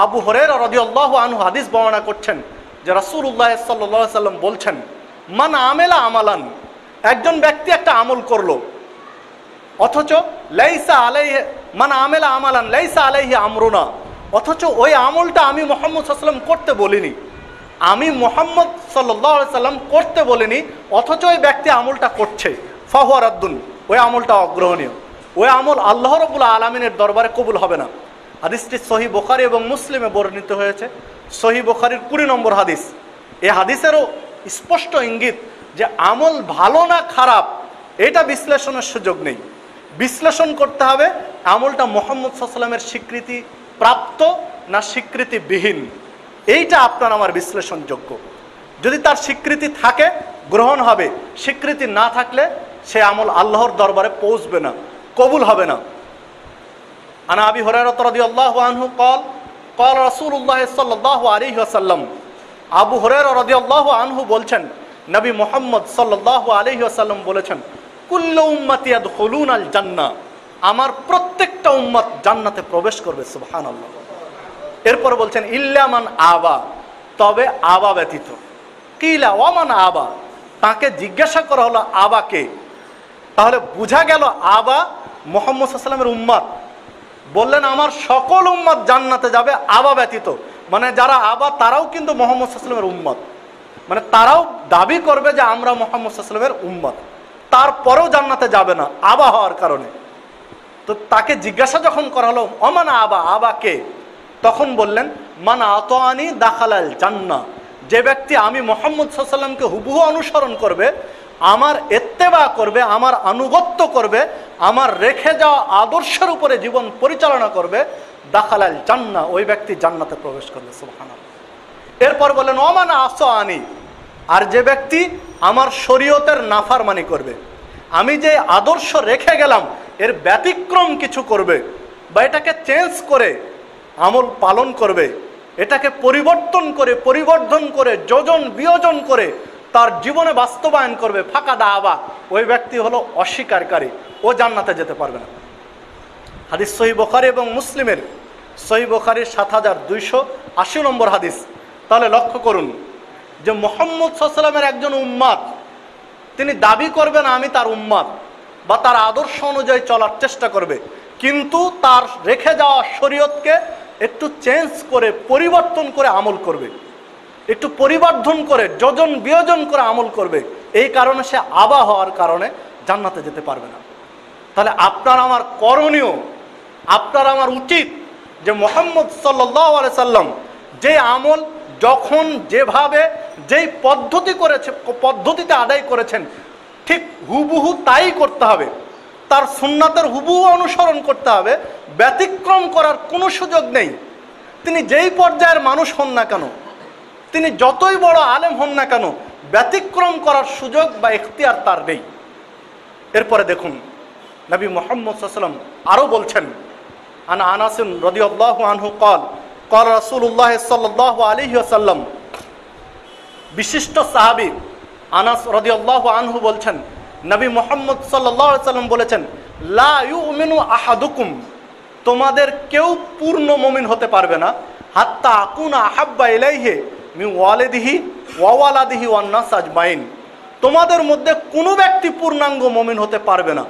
আবু হুরায়রা রাদিয়াল্লাহু আনহু হাদিস বর্ণনা করছেন যে রাসূলুল্লাহ সাল্লাল্লাহু আলাইহি ওয়াসাল্লাম বলছেন, মান আমেলা আমালান, একজন ব্যক্তি একটা আমল করলো, অথচ লাইসা আলাইহি, মান আমেলা আমালান লাইসা আলাইহি আমরুনা, অথচ ওই আমলটা আমি মুহাম্মদ সাল্লাল্লাহু আলাইহি ওয়াসাল্লাম করতে বলিনি, আমি মুহাম্মদ সাল্লাল্লাহু আলাইহি ওয়াসাল্লাম করতে বলিনি, অথচ ওই ব্যক্তি আমলটা করছে, ফাহুয়া রাদ্দুন, ওই আমলটা অগ্রহণীয়, ওই আমল আল্লাহ রাব্বুল আলামিনের দরবারে কবুল হবে না। হাদিসটি সহিহ বুখারী এবং মুসলিমে বর্ণিত হয়েছে, সহিহ বুখারীর 20 নম্বর হাদিস। এই হাদিসেরও স্পষ্ট ইঙ্গিত যে আমল ভালো না খারাপ এটা বিশ্লেষণের সুযোগ নেই। বিশ্লেষণ করতে হবে আমলটা মুহাম্মদ সাল্লাল্লাহু আলাইহি ওয়াসাল্লামের স্বীকৃতি প্রাপ্ত না স্বীকৃতিবিহীন, এইটা আপনার আমার বিশ্লেষণযোগ্য। যদি তার স্বীকৃতি থাকে গ্রহণ হবে, স্বীকৃতি না থাকলে সে আমল আল্লাহর দরবারে পৌঁছবে না, কবুল হবে না। আনা আবি হুরায়রা রাদিয়াল্লাহু আনহু ক্বাল ক্বাল রাসূলুল্লাহ সাল্লাল্লাহু আলাইহি ওয়াসাল্লাম, আবু হুরায়রা রাদিয়াল্লাহু আনহু বলছেন নবী মুহাম্মদ সাল্লাল্লাহু আলাইহি ওয়াসাল্লাম বলেছেন, কুল্লু উম্মতি ইয়াদখুলুনাল জান্নাহ, আমার প্রত্যেকটা উম্মত জান্নাতে প্রবেশ করবে। সুবহানাল্লাহ। এরপর বলছেন ইল্লা মান আবা, তবে আবা ব্যতীত। কিলা ওয়া মান আবা, তাকে জিজ্ঞাসা করা হলো আবা কে? তাহলে বোঝা গেল আবা মুহাম্মদ সাল্লাল্লাহু আলাইহি ওয়াসাল্লামের উম্মত। বললেন আমার সকল উম্মত জান্নাতে যাবে আবা ব্যতীত, মানে যারা আবা তারাও কিন্তু মুহাম্মদ সাল্লাল্লাহু আলাইহি ওয়াসাল্লামের উম্মত, মানে তারাও দাবি করবে যে আমরা মুহাম্মদ সাল্লাল্লাহু আলাইহি ওয়াসাল্লামের উম্মত, তারপরেও জান্নাতে যাবে না আবা হওয়ার কারণে। তো তাকে জিজ্ঞাসা যখন করা হলো অমান আবা, আবা কে? তখন বললেন, মান আতাআনি দাখালাল জান্নাহ, যে ব্যক্তি আমি মুহাম্মদ সাল্লাল্লাহু আলাইহি ওয়াসাল্লামকে হুবহু অনুসরণ করবে, আমার ইত্তেবা করবে, আমার আনুগত্য করবে, আমার রেখে যাওয়া আদর্শের উপরে জীবন পরিচালনা করবে, দাখালাল জান্নাহ, ওই ব্যক্তি জান্নাতে প্রবেশ করবে। সুবহানাল্লাহ। এরপর বলেন, ওমান আসানি, আর যে ব্যক্তি আমার শরীয়তের নাফরমানি করবে, আমি যে আদর্শ রেখে গেলাম এর ব্যতিক্রম কিছু করবে বা এটাকে চেঞ্জ করে আমল পালন করবে, এটাকে পরিবর্তন করে পরিবর্ধন করে যোজন বিয়োজন করে তার জীবনে বাস্তবায়ন করবে, ফাঁকা দাওয়া, ওই ব্যক্তি হলো অস্বীকারী, ও জান্নাতে যেতে পারবে না। হাদিস সহিহ বুখারী এবং মুসলিমের, সহিহ বুখারীর 7280 নম্বর হাদিস। তাহলে লক্ষ্য করুন যে মুহাম্মদ সাল্লাল্লাহু আলাইহি ওয়াসাল্লামের একজন উম্মত, তিনি দাবি করবেন আমি তার উম্মত বা তার আদর্শ অনুযায়ী চলার চেষ্টা করবে, কিন্তু তার রেখে যাওয়া শরীয়তকে একটু চেঞ্জ করে পরিবর্তন করে আমল করবে, একটু পরিবর্ধন করে যোজন বিয়োজন করে আমল করবে, এই কারণে সে আবা হওয়ার কারণে জান্নাতে যেতে পারবে না। তাহলে আপনার আমার করণীয়, আপনার আমার উচিত যে মুহাম্মদ সাল্লাল্লাহু আলাইহি সাল্লাম যে আমল যখন যেভাবে যেই পদ্ধতিতে আদায় করেছেন ঠিক হুবহু তাই করতে হবে, তার সুন্নাতের হুবহু অনুসরণ করতে হবে, ব্যতিক্রম করার কোনো সুযোগ নেই। তিনি যেই পর্যায়ের মানুষ হন না কেন, তিনি যতই বড় আলেম হন না কেন, ব্যতিক্রম করার সুযোগ বা ইখতিয়ার তার নেই। এরপরে দেখুন নবী মুহাম্মদ সাল্লাল্লাহু আলাইহি ওয়াসাল্লাম আরও বলছেন, আন আনাস রাদিয়াল্লাহু আনহু قال قال রাসূলুল্লাহ সাল্লাল্লাহু আলাইহি ওয়াসাল্লাম, বিশিষ্ট সাহাবী আনাস রাদিয়াল্লাহু আনহু বলছেন, নবী মুহাম্মদ সাল্লাল্লাহু আলাইহি ওয়াসাল্লাম বলেছেন, লা ইউমিনু আহাদুকুম, তোমাদের কেউ পূর্ণ মুমিন হতে পারবে না, হাত্তা আকুনা আহাব্বা ইলাইহি মিন ওয়ালিদিহি ওয়া ওয়ালাদিহি ওয়ান নাস আজমাইন, তোমাদের মধ্যে কোনো ব্যক্তি পূর্ণাঙ্গ মুমিন হতে পারবে না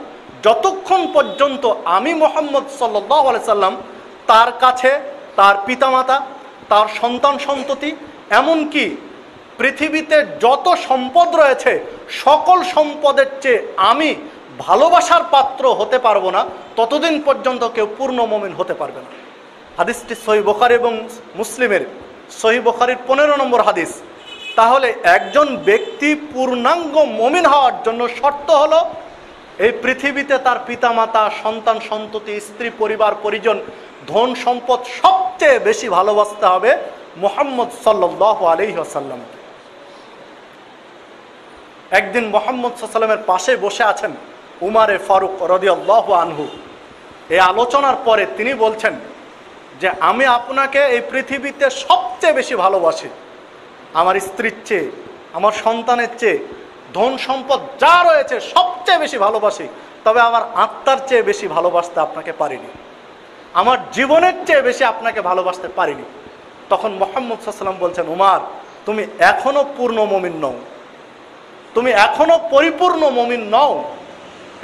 যতক্ষণ পর্যন্ত আমি মুহাম্মদ সাল্লাল্লাহু আলাইহি সাল্লাম তার কাছে তার পিতামাতা, তার সন্তান সন্ততি, এমনকি পৃথিবীতে যত সম্পদ রয়েছে সকল সম্পদের চেয়ে আমি ভালোবাসার পাত্র হতে পারবো না, ততদিন পর্যন্ত কেউ পূর্ণ মুমিন হতে পারবে না। হাদিসটি সহিহ বুখারী এবং মুসলিমের, সহিহ বুখারীর 15 নম্বর হাদিস। তাহলে একজন ব্যক্তি পূর্ণাঙ্গ মুমিন হওয়ার জন্য শর্ত হলো এই পৃথিবীতে তার পিতামাতা, সন্তান সন্ততি, স্ত্রী পরিবার পরিজন, ধন সম্পদ সবচেয়ে বেশি ভালোবাসতে হবে মুহাম্মদ সাল্লাল্লাহু আলাইহি ওয়াসাল্লাম। একদিন মুহাম্মদ সাল্লাল্লাহু আলাইহি ওয়াসাল্লামের পাশে বসে আছেন উমারে ফারুক রাদিয়াল্লাহু আনহু। এই আলোচনার পরে তিনি বলছেন যে আমি আপনাকে এই পৃথিবীতে সবচেয়ে বেশি ভালোবাসি, আমার স্ত্রীর চেয়ে, আমার সন্তানের চেয়ে, ধন সম্পদ যা রয়েছে সবচেয়ে বেশি ভালোবাসি, তবে আমার আত্মার চেয়ে বেশি ভালোবাসতে আপনাকে পারিনি, আমার জীবনের চেয়ে বেশি আপনাকে ভালোবাসতে পারিনি। তখন মুহাম্মদ সাল্লাল্লাহু আলাইহি ওয়াসাল্লাম বলছেন, উমার তুমি এখনো পূর্ণ মুমিন নও, তুমি এখনো পরিপূর্ণ মুমিন নও।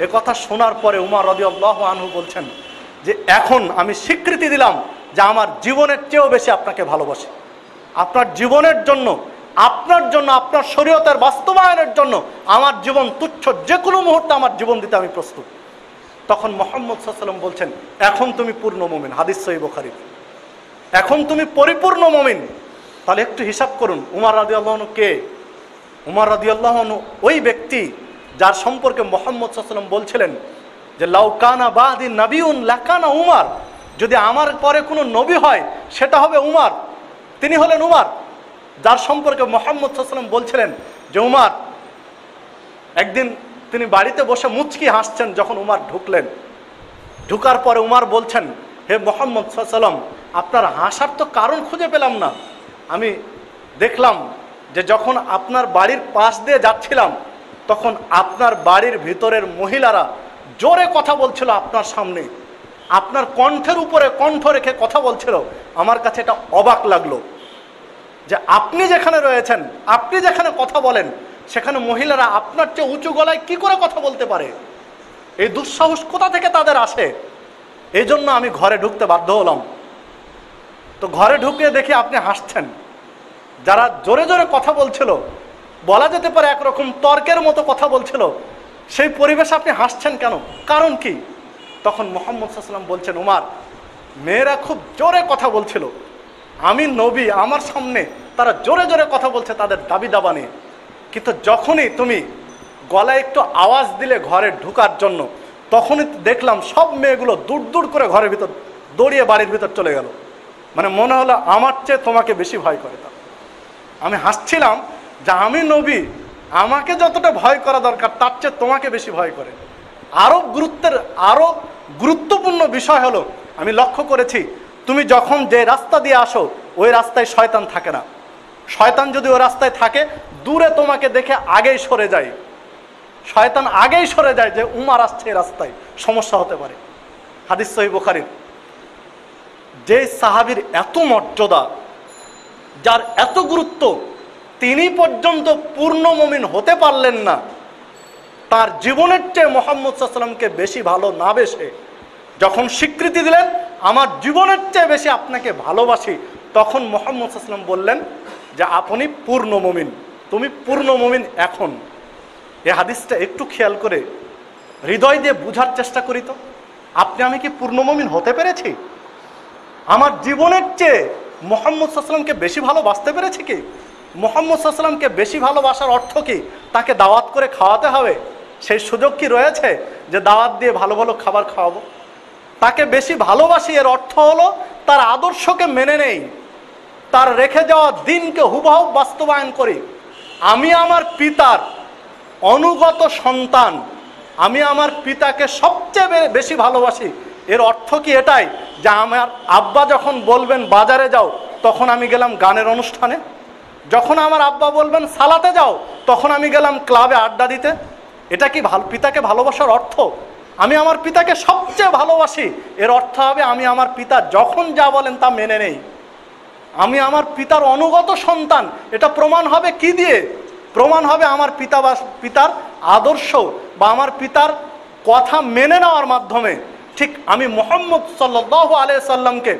এ কথা শোনার পরে উমর রাদিয়াল্লাহু আনহু বলছেন যে এখন আমি স্বীকৃতি দিলাম যে আমার জীবনের চেয়েও বেশি আপনাকে ভালোবাসি, আপনার জীবনের জন্য, আপনার জন্য, আপনার শরীয়তের বাস্তবায়নের জন্য আমার জীবন তুচ্ছ, যে কোনো মুহূর্তে আমার জীবন দিতে আমি প্রস্তুত। তখন মুহাম্মদ সাল্লাল্লাহু আলাইহি ওয়াসাল্লাম বলছেন, এখন তুমি পূর্ণ মুমিন। হাদিস সহিহ বুখারী, এখন তুমি পরিপূর্ণ মুমিন। তাহলে একটু হিসাব করুন, উমর রাদিয়াল্লাহু আনহু কে? উমর রাদিয়াল্লাহু আনহু ওই ব্যক্তি যার সম্পর্কে মুহাম্মদ সাল্লাল্লাহু আলাইহি ওয়াসাল্লাম বলছিলেন যে লাউ কানা বাদি নবিয়ুন লাকানা উমর, যদি আমার পরে কোনো নবী হয় সেটা হবে উমর। তিনি হলেন উমর, যার সম্পর্কে মুহাম্মদ সাল্লাল্লাহু আলাইহি ওয়াসাল্লাম বলছিলেন যে উমর, একদিন তিনি বাড়িতে বসে মুচকি হাসছেন যখন উমর ঢুকলেন। ঢুকার পরে উমর বলছেন, হে মুহাম্মদ সাল্লাল্লাহু আলাইহি ওয়াসাল্লাম, আপনার হাসার তো কারণ খুঁজে পেলাম না। আমি দেখলাম যে যখন আপনার বাড়ির পাশ দিয়ে যাচ্ছিলাম তখন আপনার বাড়ির ভিতরের মহিলারা জোরে কথা বলছিল আপনার সামনে, আপনার কণ্ঠের উপরে কণ্ঠ রেখে কথা বলছিল। আমার কাছে এটা অবাক লাগলো যে আপনি যেখানে রয়েছেন, আপনি যেখানে কথা বলেন, সেখানে মহিলারা আপনার চেয়ে উঁচু গলায় কি করে কথা বলতে পারে? এই দুঃসাহস কোথা থেকে তাদের আসে? এই জন্য আমি ঘরে ঢুকতে বাধ্য হলাম। তো ঘরে ঢুকে দেখি আপনি হাসছেন। যারা জোরে জোরে কথা বলছিল, বলা যেতে পারে একরকম তর্কের মতো কথা বলছিল, সেই পরিবেশে আপনি হাসছেন কেন? কারণ কি? তখন মুহাম্মদ সাল্লাল্লাহু আলাইহি ওয়াসাল্লাম বলছেন, উমর মেয়েরা খুব জোরে কথা বলছিল, আমি নবী, আমার সামনে তারা জোরে জোরে কথা বলছে তাদের দাবি দাবা নিয়ে। কিন্তু যখনই তুমি গলায় একটু আওয়াজ দিলে ঘরে ঢুকার জন্য, তখনই দেখলাম সব মেয়েগুলো দূর দূর করে ঘরের ভিতর দৌড়িয়ে বাড়ির ভিতর চলে গেল। মানে মনে হলো আমার চেয়ে তোমাকে বেশি ভয় করে। তা আমি হাসছিলাম যে আমি নবী, আমাকে যতটা ভয় করা দরকার তার চেয়ে তোমাকে বেশি ভয় করে। আরও গুরুত্বপূর্ণ বিষয় হলো, আমি লক্ষ্য করেছি তুমি যখন যে রাস্তা দিয়ে আসো ওই রাস্তায় শয়তান থাকে না। শয়তান যদি ওই রাস্তায় থাকে, দূরে তোমাকে দেখে আগেই সরে যায়। শয়তান আগেই সরে যায় যে উমার আসছে এই রাস্তায়, সমস্যা হতে পারে। হাদিস সহিহ বুখারীর। যে সাহাবীর এত মর্যাদা, যার এত গুরুত্ব, তিনি পর্যন্ত পূর্ণ মুমিন হতে পারলেন না, তার জীবনের চেয়ে মুহাম্মদ সাল্লাল্লাহু আলাইহি ওয়াসাল্লামকে বেশি ভালো না বেশে যখন স্বীকৃতি দিলেন আমার জীবনের চেয়ে বেশি আপনাকে ভালোবাসি, তখন মুহাম্মদ সাল্লাল্লাহু আলাইহি ওয়াসাল্লাম বললেন যে আপনি পূর্ণ মুমিন, তুমি পূর্ণ মুমিন এখন। এই হাদিসটা একটু খেয়াল করে হৃদয় দিয়ে বুঝার চেষ্টা করি তো, আপনি আমি কি পূর্ণ মুমিন হতে পেরেছি? আমার জীবনের চেয়ে মুহাম্মদ সাল্লাল্লাহু আলাইহি ওয়াসাল্লামকে বেশি ভালোবাসতে পেরেছি কি? মুহাম্মদ সাল্লাল্লাহু আলাইহি ওয়াসাল্লামকে বেশি ভালোবাসার অর্থ কি তাকে দাওয়াত করে খাওয়াতে হবে? সেই সুযোগ কি রয়েছে যে দাওয়াত দিয়ে ভালো ভালো খাবার খাওয়াবো? তাকে বেশি ভালোবাসি এর অর্থ হলো তার আদর্শকে মেনে নেই, তার রেখে যাওয়া দিনকে হুবহু বাস্তবায়ন করি। আমি আমার পিতার অনুগত সন্তান, আমি আমার পিতাকে সবচেয়ে বেশি ভালোবাসি। এর অর্থ কি এটাই যে আমার আব্বা যখন বলবেন বাজারে যাও, তখন আমি গেলাম গানের অনুষ্ঠানে? যখন আমার আব্বা বলবেন সালাতে যাও, তখন আমি গেলাম ক্লাবে আড্ডা দিতে? এটা কি পিতাকে ভালোবাসার অর্থ? আমি আমার পিতাকে সবচেয়ে ভালোবাসি এর অর্থ হবে আমি আমার পিতা যখন যা বলেন তা মেনে নেই। আমি আমার পিতার অনুগত সন্তান, এটা প্রমাণ হবে কি দিয়ে? প্রমাণ হবে আমার পিতার আদর্শ বা আমার পিতার কথা মেনে নেওয়ার মাধ্যমে। ঠিক আমি মুহাম্মদ সাল্লাল্লাহু আলাইহি সাল্লামকে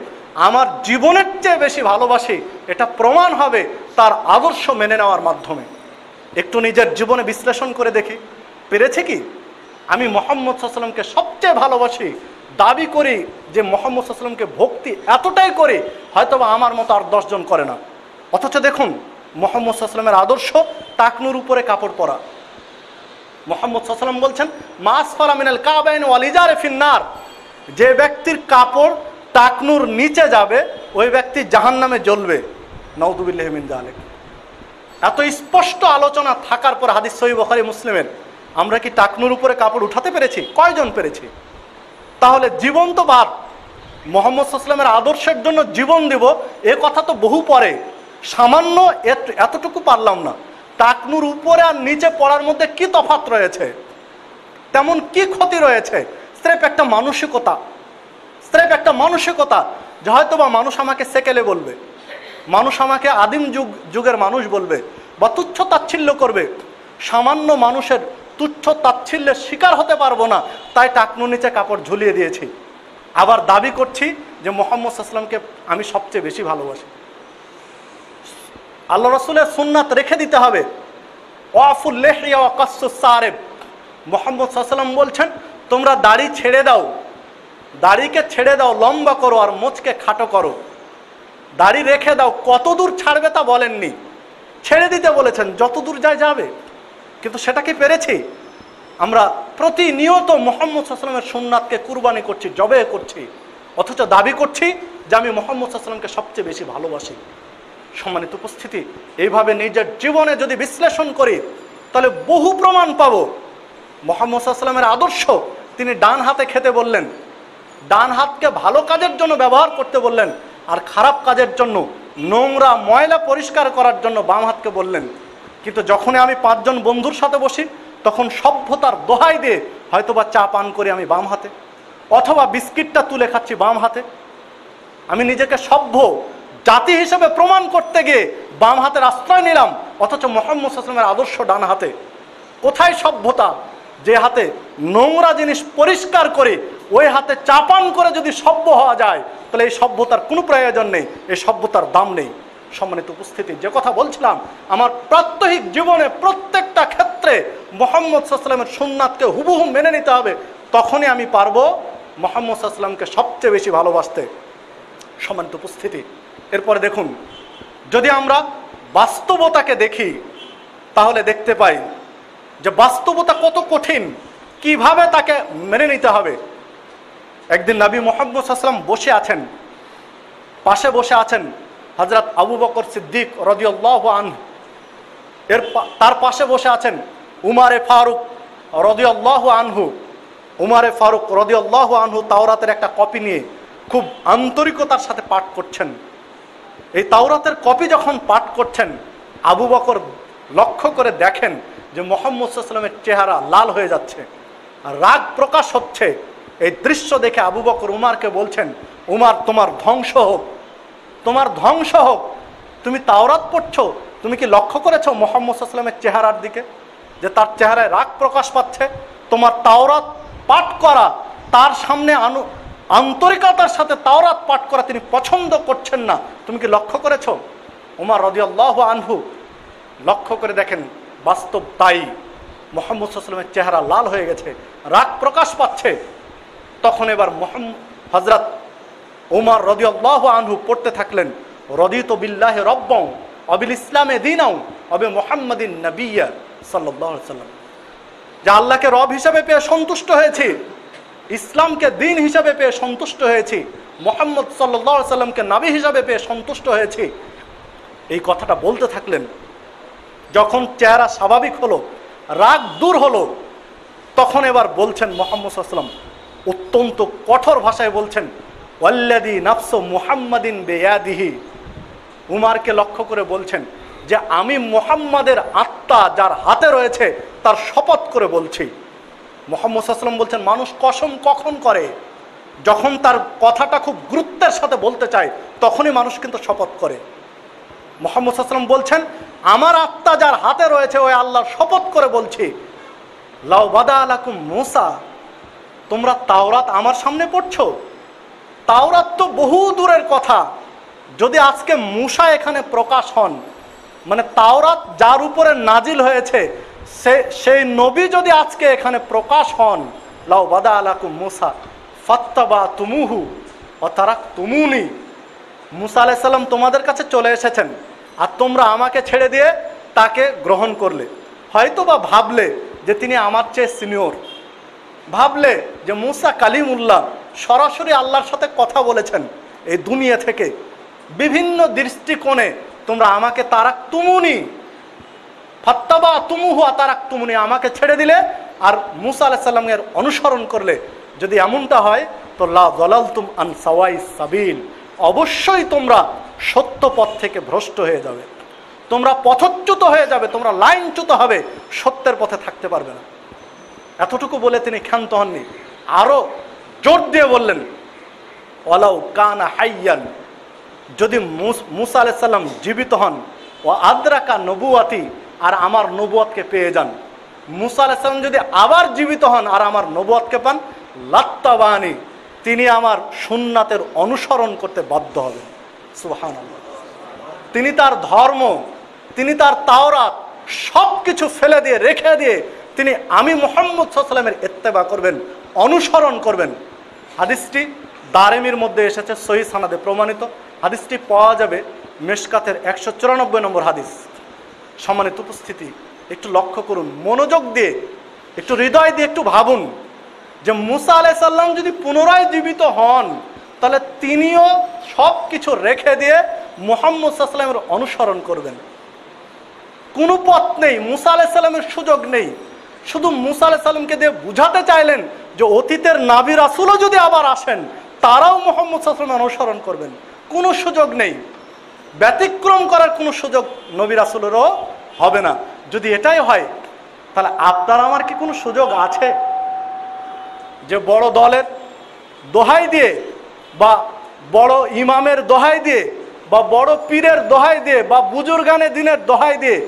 আমার জীবনের চেয়ে বেশি ভালোবাসি, এটা প্রমাণ হবে তার আদর্শ মেনে নেওয়ার মাধ্যমে। একটু নিজের জীবনে বিশ্লেষণ করে দেখি, পেরেছে কি? আমি মুহাম্মদ সাল্লাল্লাহু আলাইহি সাল্লামকে সবচেয়ে ভালোবাসি, দাবি করি যে মুহাম্মদ সাল্লাল্লাহু আলাইহি সাল্লামকে ভক্তি এতটাই করি হয়তোবা আমার মতো আর 10 জন করে না। অথচ দেখুন মুহাম্মদ সাল্লাল্লাহু আলাইহি সাল্লামের আদর্শ টাকনুর উপরে কাপড় পরা। মুহাম্মদ সাল্লাল্লাহু আলাইহি সাল্লাম বলছেন মা আসফালা মিনাল কাবাইন ওয়াল ইজারে ফিন্নার, যে ব্যক্তির কাপড় টাকনুর নিচে যাবে ওই ব্যক্তি জাহান্নামে জ্বলবে। নাউযুবিল্লাহি মিন যালিক। এত স্পষ্ট আলোচনা থাকার পর হাদিস সহিহ বুখারী মুসলিমের, আমরা কি টাকনুর উপরে কাপড় উঠাতে পেরেছি? কয়জন পেরেছি? তাহলে জীবন্ত বাদ মুহাম্মদ সাল্লাল্লাহু আলাইহি সাল্লামের আদর্শের জন্য জীবন দেব, এ কথা তো বহু পরে। সামান্য এতটুকু পারলাম না। টাকনুর উপরে আর নিচে পড়ার মধ্যে কি তফাৎ রয়েছে? তেমন কি ক্ষতি রয়েছে? স্রেফ একটা মানসিকতা যে হয়তোবা মানুষ আমাকে সেকেলে বলবে, মানুষ আমাকে আদিম যুগের মানুষ বলবে বা তুচ্ছ তাচ্ছিল্য করবে। সামান্য মানুষের তুচ্ছ তাচ্ছিল্যের শিকার হতে পারবো না, তাই টাকনুর নিচে কাপড় ঝুলিয়ে দিয়েছি। আবার দাবি করছি যে মুহাম্মদ সাল্লাল্লাহু আলাইহি সাল্লামকে আমি সবচেয়ে বেশি ভালোবাসি। আল্লাহ রাসূলের সুন্নাত রেখে দিতে হবে। ওয়াফুল লিহিয়া ওয়া কাসসুস সারিব। মুহাম্মদ সাল্লাল্লাহু আলাইহি ওয়াসাল্লাম বলছেন তোমরা দাড়ি ছেড়ে দাও, দাড়িকে ছেড়ে দাও, লম্বা করো আর মোচকে খাটো করো। দাড়ি রেখে দাও, কত দূর ছাড়বে তা বলেননি, ছেড়ে দিতে বলেছেন, যত দূর যায় যাবে। কিন্তু সেটা কি পেরেছি? আমরা প্রতিনিয়ত মুহাম্মদ সাল্লাল্লাহু আলাইহি ওয়াসাল্লামের সুন্নাতকে কুরবানি করছি, জবে করছি, অথচ দাবি করছি যে আমি মুহাম্মদ সাল্লাল্লাহু আলাইহি ওয়াসাল্লামকে সবচেয়ে বেশি ভালোবাসি। সম্মানিত উপস্থিতি, এইভাবে নিজের জীবনে যদি বিশ্লেষণ করি তাহলে বহু প্রমাণ পাবো। মুহাম্মদ সাল্লাল্লাহু আলাইহি ওয়াসাল্লামের আদর্শ, তিনি ডান হাতে খেতে বললেন, ডান হাতকে ভালো কাজের জন্য ব্যবহার করতে বললেন, আর খারাপ কাজের জন্য নোংরা ময়লা পরিষ্কার করার জন্য বাম হাতকে বললেন। কিন্তু যখনই আমি 5 জন বন্ধুর সাথে বসি তখন সভ্যতার দোহাই দিয়ে হয়তোবা চা পান করি আমি বাম হাতে, অথবা বিস্কিটটা তুলে খাচ্ছি বাম হাতে। আমি নিজেকে সভ্য জাতি হিসেবে প্রমাণ করতে গিয়ে বাম হাতের আশ্রয় নিলাম, অথচ মুহাম্মদ সাল্লাল্লাহু আলাইহি ওয়াসাল্লামের আদর্শ ডান হাতে। কোথায় সভ্যতা? যে হাতে নোংরা জিনিস পরিষ্কার করে ওই হাতে চা পান করে যদি সভ্য হওয়া যায়, তাহলে এই সভ্যতার কোনো প্রয়োজন নেই, এই সভ্যতার দাম নেই। সম্মানিত উপস্থিতি, যে কথা বলছিলাম, আমার প্রাত্যহিক জীবনে প্রত্যেকটা ক্ষেত্রে মুহাম্মদ সাল্লাল্লাহু আলাইহি ওয়াসাল্লামের সুন্নাতকে হুবহু মেনে নিতে হবে, তখনই আমি পারবো মুহাম্মদ সাল্লাল্লাহু আলাইহি ওয়াসাল্লামকে সবচেয়ে বেশি ভালোবাসতে। সম্মানিত উপস্থিতি, এরপরে দেখুন, যদি আমরা বাস্তবতাকে দেখি তাহলে দেখতে পাই যে বাস্তবতা কত কঠিন, কিভাবে তাকে মেনে নিতে হবে। একদিন নবী মুহাম্মদ সাল্লাল্লাহু আলাইহি ওয়াসাল্লাম বসে আছেন, পাশে বসে আছেন হযরত আবু বকর সিদ্দিক রাদিয়াল্লাহু আনহু, তার পাশে বসে আছেন উমারে ফারুক রাদিয়াল্লাহু আনহু। উমারে ফারুক রাদিয়াল্লাহু আনহু তাওরাতের একটা কপি নিয়ে খুব আন্তরিকতার সাথে পাঠ করছেন। এই তাওরাতের কপি যখন পাঠ করছেন, আবু বকর লক্ষ্য করে দেখেন যে মুহাম্মদ সাল্লাল্লাহু আলাইহি ওয়াসাল্লামের চেহারা লাল হয়ে যাচ্ছে, রাগ প্রকাশ হচ্ছে। এই দৃশ্য দেখে আবু বকর উমারকে বলছেন, উমার, তোমার ধ্বংস হোক, তোমার ধ্বংস হোক। তুমি তাওরাত পড়ছো, তুমি কি লক্ষ্য করেছো মুহাম্মদ সাল্লাল্লাহু আলাইহি ওয়াসাল্লামের চেহারার দিকে, যে তার চেহারায় রাগ প্রকাশ পাচ্ছে? তোমার তাওরাত পাঠ করা, তার সামনে আন্তরিকতার সাথে তাওরাত পাঠ করা তিনি পছন্দ করছেন না, তুমি কি লক্ষ্য করেছো? উমর রাদিয়াল্লাহু আনহু লক্ষ্য করে দেখেন বাস্তব তাই, মুহাম্মদ সাল্লাল্লাহু আলাইহি ওয়াসাল্লামের চেহারা লাল হয়ে গেছে, রাগ প্রকাশ পাচ্ছে। তখন এবার হযরত উমর রাদিয়াল্লাহু আনহু পড়তে থাকলেন, রাদিতু বিল্লাহি রাব্বান ওয়া বিল ইসলামি দীনাও ওয়া বি মুহাম্মাদিন নাবিয়্যা সাল্লাল্লাহু আলাইহি ওয়াসাল্লাম, যে আল্লাহকে রব হিসেবে পেয়ে সন্তুষ্ট হয়েছি, ইসলামকে দিন হিসাবে পেয়ে সন্তুষ্ট হয়েছি, মুহাম্মদ সাল্লাল্লাহু আলাইহি ওয়াসাল্লামকে নবী হিসাবে পেয়ে সন্তুষ্ট হয়েছি। এই কথাটা বলতে থাকলেন। যখন চেহারা স্বাভাবিক হলো, রাগ দূর হলো, তখন এবার বলছেন মুহাম্মদ সাল্লাল্লাহু আলাইহি ওয়াসাল্লাম অত্যন্ত কঠোর ভাষায় বলছেন, ওয়াল্লাযী নাফসু মুহাম্মাদিন বিয়াদিহি। উমারকে লক্ষ্য করে বলছেন যে আমি মুহাম্মাদের আত্মা যার হাতে রয়েছে তার শপথ করে বলছি। মুহাম্মদ সাল্লাল্লাহু আলাইহি ওয়াসাল্লাম বলছেন, মানুষ কসম কখন করে? যখন তার কথাটা খুব গুরুত্বের সাথে বলতে চায় তখনই মানুষ কিন্তু শপথ করে। মুহাম্মদ সাল্লাল্লাহু আলাইহি ওয়াসাল্লাম বলছেন, আমার আত্মা যার হাতে রয়েছে ওই আল্লাহর শপথ করে বলছি, লাউ বাদা আলাকুম মূসা, তোমরা তাওরাত আমার সামনে পড়ছো, তাওরাত তো বহু দূরের কথা, যদি আজকে মূসা এখানে প্রকাশ হন, মানে তাওরাত যার উপরে নাজিল হয়েছে সেই নবী যদি আজকে এখানে প্রকাশ হন, লাউ বাদা আলাকুম মূসা ফাত্তাবাতুমুহু ওয়া তারাকতুমুনি, মূসা আলাইহিস সালাম তোমাদের কাছে চলে এসেছেন আর তোমরা আমাকে ছেড়ে দিয়ে তাকে গ্রহণ করলে। হয়তো বা ভাবলে যে তিনি আমার চেয়ে সিনিয়র, ভাবলে যে মূসা কালিমুল্লাহ, সরাসরি আল্লাহর সাথে কথা বলেছেন এই দুনিয়া থেকে, বিভিন্ন দৃষ্টিকোণে তোমরা আমাকে তারাকতুমুনি ফাত্তাবাতুমুহু ওয়া তারাকতুমুনি, আমাকে ছেড়ে দিলে আর মূসা আলাইহিস সালামের অনুসরণ করলে। যদি এমনটা হয় তো লা যালালতুম আন সাওয়াইস সাবিল, অবশ্যই তোমরা সত্য পথ থেকে ভ্রষ্ট হয়ে যাবে, তোমরা পথচ্যুত হয়ে যাবে, তোমরা লাইনচ্যুত হবে, সত্যের পথে থাকতে পারবে না। এতটুকু বলে তিনি ক্ষান্ত হননি, আরো জোর দিয়ে বললেন, ওয়ালাউ কানা হাইয়ান, যদি মূসা আলাইহিস সালাম জীবিত হন, ও আদরাকা নবুয়াতি, আর আমার নবুয়াতকে পেয়ে যান, মূসা আলাইহিস সালাম যদি আবার জীবিত হন আর আমার নবুয়াতকে পান, লাত্তাবানি, তিনি আমার সুন্নাতের অনুসরণ করতে বাধ্য হবেন। সুবহানাল্লাহ। তিনি তার ধর্ম, তিনি তার তাওরাত সব কিছু ফেলে দিয়ে রেখে দিয়ে তিনি আমি মুহাম্মদ সাল্লাল্লাহু আলাইহি ওয়াসাল্লামের ইত্তেবা করবেন, অনুসরণ করবেন। হাদিসটি দারিমির মধ্যে এসেছে, সহিহ সানাদে প্রমাণিত। হাদিসটি পাওয়া যাবে মিশকাতের 194 নম্বর হাদিস। সম্মানিত উপস্থিতি, একটু লক্ষ্য করুন, মনোযোগ দিয়ে, একটু হৃদয় দিয়ে একটু ভাবুন যে মূসা আলাইহিস সালাম যদি পুনরায় জীবিত হন তাহলে তিনিও সব কিছু রেখে দিয়ে মুহাম্মদ সাল্লাল্লাহু আলাইহি ওয়াসাল্লামের অনুসরণ করবেন। কোনো পথ নেই, মূসা আলাইহিস সালামের সুযোগ নেই। শুধু মূসা আলাইহিস সালামকে দিয়ে বুঝাতে চাইলেন যে অতীতের নবী রাসূলও যদি আবার আসেন তারাও মুহাম্মদ সাল্লাল্লাহু আলাইহি ওয়াসাল্লামের অনুসরণ করবেন। কোনো সুযোগ নেই, ব্যতিক্রম করার কোনো সুযোগ নবী রাসূলেরও হবে না। যদি এটাই হয় তাহলে আপনার আমার কি কোনো সুযোগ আছে যে বড় দলের দোহাই দিয়ে বা বড় ইমামের দোহাই দিয়ে বা বড় পীরের দোহাই দিয়ে বা বুজুর্গানে দিনের দোহাই দিয়ে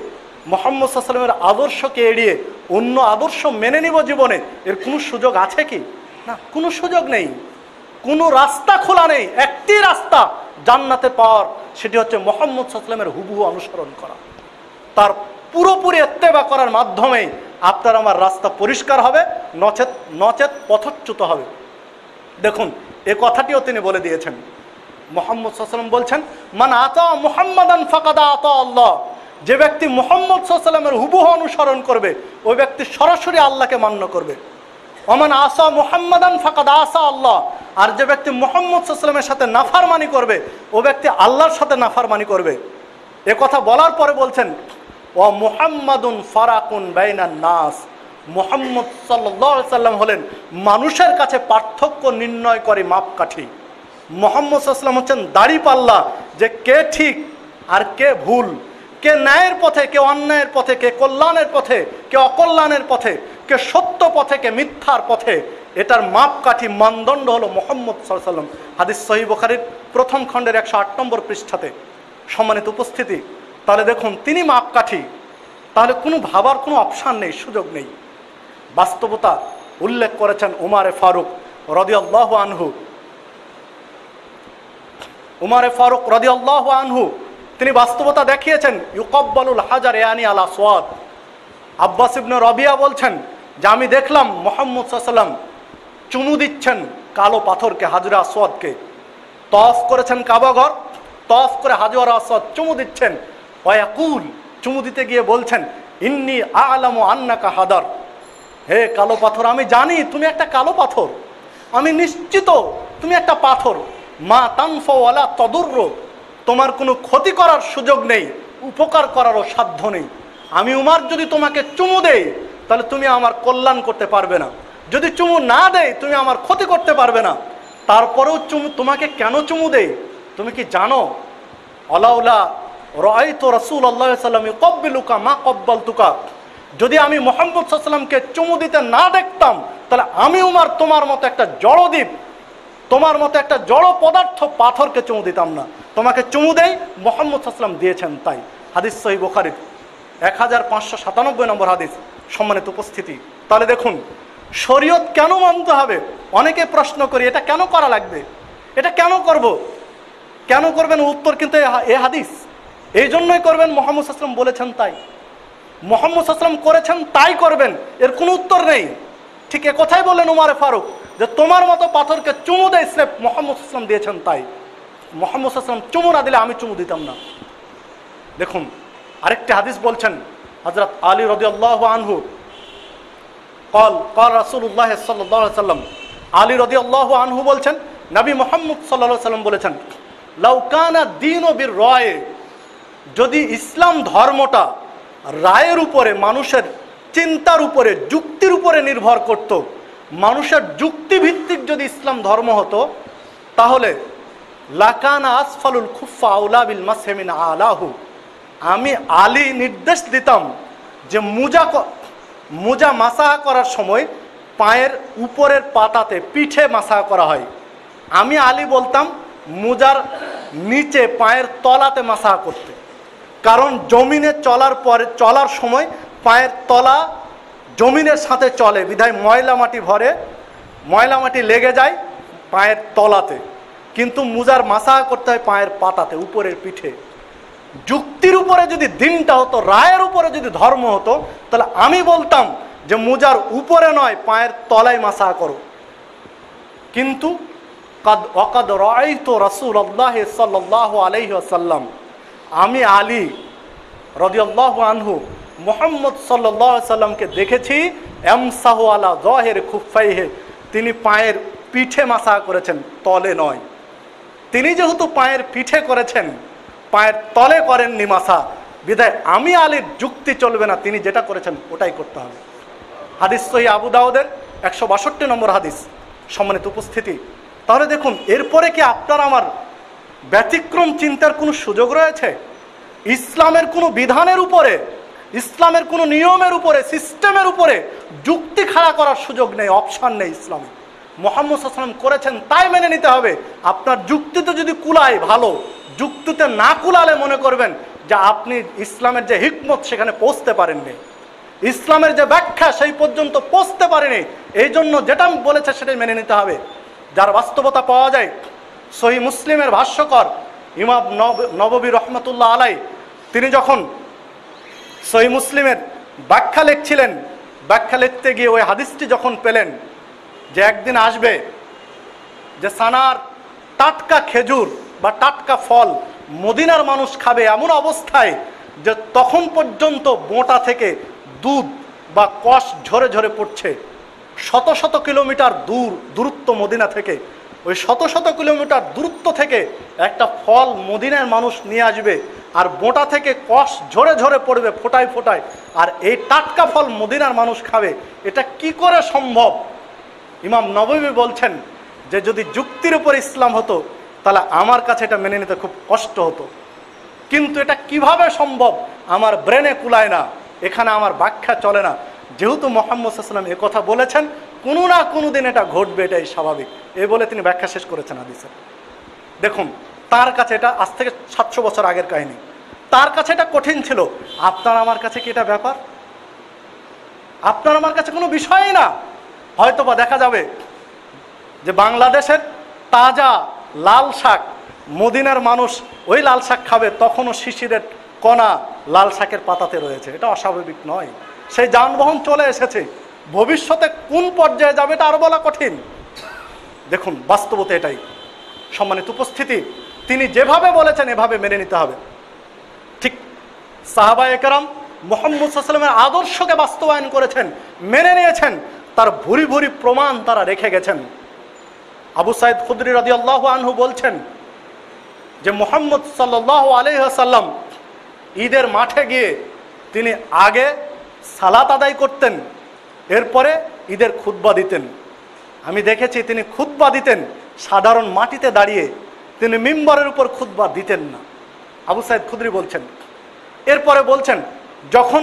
মুহাম্মদ সাল্লাল্লাহু আলাইহি ওয়াসাল্লামের আদর্শকে এড়িয়ে অন্য আদর্শ মেনে নিব জীবনে? এর কোনো সুযোগ আছে কি? না, কোনো সুযোগ নেই, কোনো রাস্তা খোলা নেই। একটি রাস্তা জান্নাতে পাওয়ার, সেটি হচ্ছে মুহাম্মদ সাল্লাল্লাহু আলাইহি ওয়াসাল্লামের হুবহু অনুসরণ করা, তার পুরোপুরি ইত্তেবা করার মাধ্যমেই আপনার আমার রাস্তা পরিষ্কার হবে, নচেত পথচ্যুত হবে। দেখুন, এ কথাটিও তিনি বলে দিয়েছেন মুহাম্মদ সাল্লাল্লাহু আলাইহি ওয়াসাল্লাম বলছেন, মান আতা মুহাম্মাদান ফাকাদ আতা আল্লাহ, যে ব্যক্তি মুহাম্মদ সাল্লাল্লাহু আলাইহি ওয়াসাল্লামের হুবহু অনুসরণ করবে ওই ব্যক্তি সরাসরি আল্লাহকে মান্য করবে। ওমান আসা মুহাম্মাদান ফাকাদ আসা আল্লাহ, আর যে ব্যক্তি মুহাম্মদ সাল্লাল্লাহু আলাইহি ওয়াসাল্লামের সাথে নাফরমানি করবে ও ব্যক্তি আল্লাহর সাথে নাফরমানি করবে। এ কথা বলার পরে বলছেন, ও মুহাম্মাদুন ফারাকুন বাইনান নাস, মুহাম্মদ সাল্লাল্লাহু আলাইহি ওয়াসাল্লাম হলেন মানুষের কাছে পার্থক্য নির্ণয় করে মাপকাঠি। মুহাম্মদ সাল্লাল্লাহু আলাইহি ওয়াসাল্লাম হচ্ছেন দাড়িপাল্লা, যে কে ঠিক আর কে ভুল, কে ন্যায়ের পথে, কে অন্যায়ের পথে, কে কল্যাণের পথে, কে অকল্যাণের পথে, কে সত্য পথে, কে মিথ্যার পথে, এটার মাপকাঠি মানদণ্ড হলো মুহাম্মদ সাল্লাল্লাহু আলাইহি ওয়াসাল্লাম। হাদিস সহিহ বুখারীর প্রথম খণ্ডের 108 নম্বর পৃষ্ঠাতে। সম্মানিত উপস্থিতি, তাহলে দেখুন তিনি মাপকাঠি, তাহলে কোনো ভাবার কোনো অপশান নেই, সুযোগ নেই। বাস্তবতা উল্লেখ করেছেন উমারে ফারুক রাদিয়াল্লাহু আনহু। উমারে ফারুক রাদিয়াল্লাহু আনহু তিনি বাস্তবতা দেখিয়েছেন। ইউকাব্বালুল হাজার ইয়ানি আল আসওয়াদ। আব্বাস ইবনে রবিয়া বলছেন যে আমি দেখলাম মুহাম্মদ সাল্লাল্লাহু আলাইহি ওয়াসাল্লাম চুমু দিচ্ছেন কালো পাথরকে, হাজরে আসওয়াদকে। তওয়াফ করেছেন কাবাঘর, তওয়াফ করে হাজরে আসওয়াদ চুমু দিচ্ছেন। ওয়ায়াকুল, চুমু দিতে গিয়ে বলছেন, ইন্নী আ'লামু আন্নাকা হাদার, হে কালো পাথর, আমি জানি তুমি একটা কালো পাথর, আমি নিশ্চিত তুমি একটা পাথর। মা তানফা ওয়ালা তাদুররু, তোমার কোনো ক্ষতি করার সুযোগ নেই, উপকার করারও সাধ্য নেই। আমি উমার যদি তোমাকে চুমু দেই তাহলে তুমি আমার কল্যাণ করতে পারবে না, যদি চুমু না দেই তুমি আমার ক্ষতি করতে পারবে না। তারপরেও তোমাকে কেন চুমু দেই তুমি কি জানো? আলাউলা রাআইতু রাসূলুল্লাহ সাল্লাল্লাহু আলাইহি ওয়াসাল্লাম ইয়াকব্বিলুকা মা ক্বাব্বালতুকা, যদি আমি মুহাম্মদ সাল্লাল্লাহু আলাইহি ওয়াসাল্লামকে চুমু দিতে না দেখতাম তাহলে আমি উমার তোমার মতো একটা জড়দ্বীপ, তোমার মতো একটা জড় পদার্থ পাথরকে চুমু দিতাম না। তোমাকে চুমু দেই, মুহাম্মদ সাল্লাল্লাহু আলাইহি ওয়াসাল্লাম দিয়েছেন তাই। হাদিস সহিহ বুখারীর 1597 নম্বর হাদিস। সম্মানিত উপস্থিতি, তাহলে দেখুন শরীয়ত কেন মানতে হবে? অনেকে প্রশ্ন করি এটা কেন করা লাগবে, এটা কেন করব, কেন করবেন? উত্তর কিন্তু এ হাদিস, এই জন্যই করবেন, মুহাম্মদ সাল্লাল্লাহু আলাইহি ওয়াসাল্লাম বলেছেন তাই, মুহাম্মদ সাল্লাল্লাহু আলাইহি ওয়াসাল্লাম করেছেন তাই করবেন, এর কোনো উত্তর নেই। ঠিক এ কথাই বললেন উমারে ফারুক, যে তোমার মতো পাথরকে চুমু দেয় স্রেফ মুহাম্মদ সাল্লাল্লাহু আলাইহি ওয়াসাল্লাম দিয়েছেন তাই, মুহাম্মদ সাল্লাল্লাহু আলাইহি ওয়াসাল্লাম চুমু না দিলে আমি চুমু দিতাম না। দেখুন আরেকটি হাদিস বলছেন হযরত আলী রাদিয়াল্লাহু আনহু, قال رسول الله صلى الله عليه وسلم, আলী রাদিয়াল্লাহু আনহু বলছেন নবী মুহাম্মদ সাল্লাল্লাহু আলাইহি ওয়াসাল্লাম বলেছেন, লাউ কানা দীনু বির রায়, যদি ইসলাম ধর্মটা রায়ের উপরে, মানুষের চিন্তার উপরে, যুক্তির উপরে নির্ভর করত, মানুষের যুক্তিভিত্তিক যদি ইসলাম ধর্ম হতো, তাহলে লাকানা আসফালুল খুফা আউলা বিল মাসহি মিন আলাহু, আমি আলী নির্দেশ দিতাম যে মোজা মাসাহা করার সময় পায়ের উপরের পাতাতে, পিঠে মাসাহা করা হয়, আমি আলী বলতাম মোজার নিচে পায়ের তলাতে মাসাহা করতে। কারণ জমিনে চলার সময় পায়ের তলা জমিনের সাথে চলে, বিধায় ময়লা মাটি ভরে, ময়লা মাটি লেগে যায় পায়ের তলাতে, কিন্তু মোজার মাসাহা করতে হয় পায়ের পাতাতে, উপরের পিঠে। যুক্তির উপরে যদি দিনটা হতো, রায়ের উপরে যদি ধর্ম হতো, তাহলে আমি বলতাম যে মোজার উপরে নয়, পায়ের তলায় মাসাহা করো। কিন্তু ওয়াকাদ রাআইতু রাসূলুল্লাহ সাল্লাল্লাহু আলাইহি ওয়াসাল্লাম, আমি আলী রাদিয়াল্লাহু আনহু মুহাম্মদ সাল্লাল্লাহু আলাইহি ওয়াসাল্লামকে দেখেছি ইয়ামসাহু আলা যাহির খুফাইহি, তিনি পায়ের পিঠে মাসাহা করেছেন, তলে নয়। তিনি যেহেতু পায়ের পিঠে করেছেন, পায়ের তলে করেননি মাসা, বিধায় আমি আলীর যুক্তি চলবে না, তিনি যেটা করেছেন ওটাই করতে হবে। হাদিস সহিহ আবু দাউদের 162 নম্বর হাদিস। সম্মানিত উপস্থিতি, তাহলে দেখুন এরপরে কি আপনার আমার ব্যতিক্রম চিন্তার কোনো সুযোগ রয়েছে? ইসলামের কোনো বিধানের উপরে, ইসলামের কোনো নিয়মের উপরে, সিস্টেমের উপরে যুক্তি খাড়া করার সুযোগ নেই, অপশান নেই ইসলামে। মুহাম্মদ সাল্লাল্লাহু আলাইহি ওয়াসাল্লাম করেছেন তাই মেনে নিতে হবে। আপনার যুক্তিতে যদি কুলায় ভালো, যুক্তিতে না কুলালে মনে করবেন যে আপনি ইসলামের যে হিকমত সেখানে পৌঁছতে পারেননি, ইসলামের যে ব্যাখ্যা সেই পর্যন্ত পৌঁছতে পারেনি। এই জন্য যেটা বলেছে সেটাই মেনে নিতে হবে। যার বাস্তবতা পাওয়া যায় সহিহ মুসলিমের ভাষ্যকর ইমাম নববী রহমতুল্লাহ আলাই, তিনি যখন সহিহ মুসলিমের ব্যাখ্যা লিখছিলেন, ব্যাখ্যা লিখতে গিয়ে ওই হাদিসটি যখন পেলেন যে একদিন আসবে যে সানার টাটকা খেজুর বা টাটকা ফল মদিনার মানুষ খাবে এমন অবস্থায় যে তখন পর্যন্ত বোঁটা থেকে দুধ বা কষ ঝরে ঝরে পড়ছে। শত শত কিলোমিটার দূরত্ব মদিনা থেকে, ওই শত শত কিলোমিটার দূরত্ব থেকে একটা ফল মদিনার মানুষ নিয়ে আসবে, আর বোঁটা থেকে কষ ঝরে ঝরে পড়বে ফোটায় ফোটায়, আর এই টাটকা ফল মদিনার মানুষ খাবে। এটা কি করে সম্ভব? ইমাম নববী বলছেন যে যদি যুক্তির উপর ইসলাম হতো তাহলে আমার কাছে এটা মেনে নিতে খুব কষ্ট হতো, কিন্তু এটা কিভাবে সম্ভব আমার ব্রেনে কুলায় না, এখানে আমার ব্যাখ্যা চলে না। যেহেতু মুহাম্মদ সাল্লাল্লাহু আলাইহি ওয়াসাল্লাম এ কথা বলেছেন, কোনো না কোনো দিন এটা ঘটবে, এটাই স্বাভাবিক, এই বলে তিনি ব্যাখ্যা শেষ করেছেন হাদিসে। দেখুন, তার কাছে এটা আজ থেকে 700 বছর আগের কাহিনী, তার কাছে এটা কঠিন ছিল। আপনার আমার কাছে কি এটা ব্যাপার? আপনার আমার কাছে কোনো বিষয়ই না। হয়তোবা দেখা যাবে যে বাংলাদেশের তাজা লাল শাক মদিনার মানুষ ওই লাল শাক খাবে, তখনও শিশিরের কণা লাল শাকের পাতাতে রয়েছে, এটা অস্বাভাবিক নয়। সেই যানবাহন চলে এসেছে, ভবিষ্যতে কোন পর্যায়ে যাবে এটা আরো বলা কঠিন। দেখুন, বাস্তবতা এটাই। সম্মানিত উপস্থিতি, তিনি যেভাবে বলেছেন এভাবে মেনে নিতে হবে। ঠিক সাহাবায়ে কেরাম মুহাম্মদ সাল্লাল্লাহু আলাইহি ওয়াসাল্লামের আদর্শকে বাস্তবায়ন করেছেন, মেনে নিয়েছেন, তার ভুরি ভুরি প্রমাণ তারা রেখে গেছেন। আবু সাঈদ খুদরি রাদিয়াল্লাহু আনহু বলছেন যে মুহাম্মদ সাল্লাল্লাহু আলাইহি ওয়াসাল্লাম ঈদের মাঠে গিয়ে তিনি আগে সালাত আদায় করতেন, এরপরে ঈদের খুতবা দিতেন। আমি দেখেছি তিনি খুতবা দিতেন সাধারণ মাটিতে দাঁড়িয়ে, তিনি মিম্বরের উপর খুতবা দিতেন না। আবু সাঈদ খুদরি বলছেন। এরপরে বলছেন যখন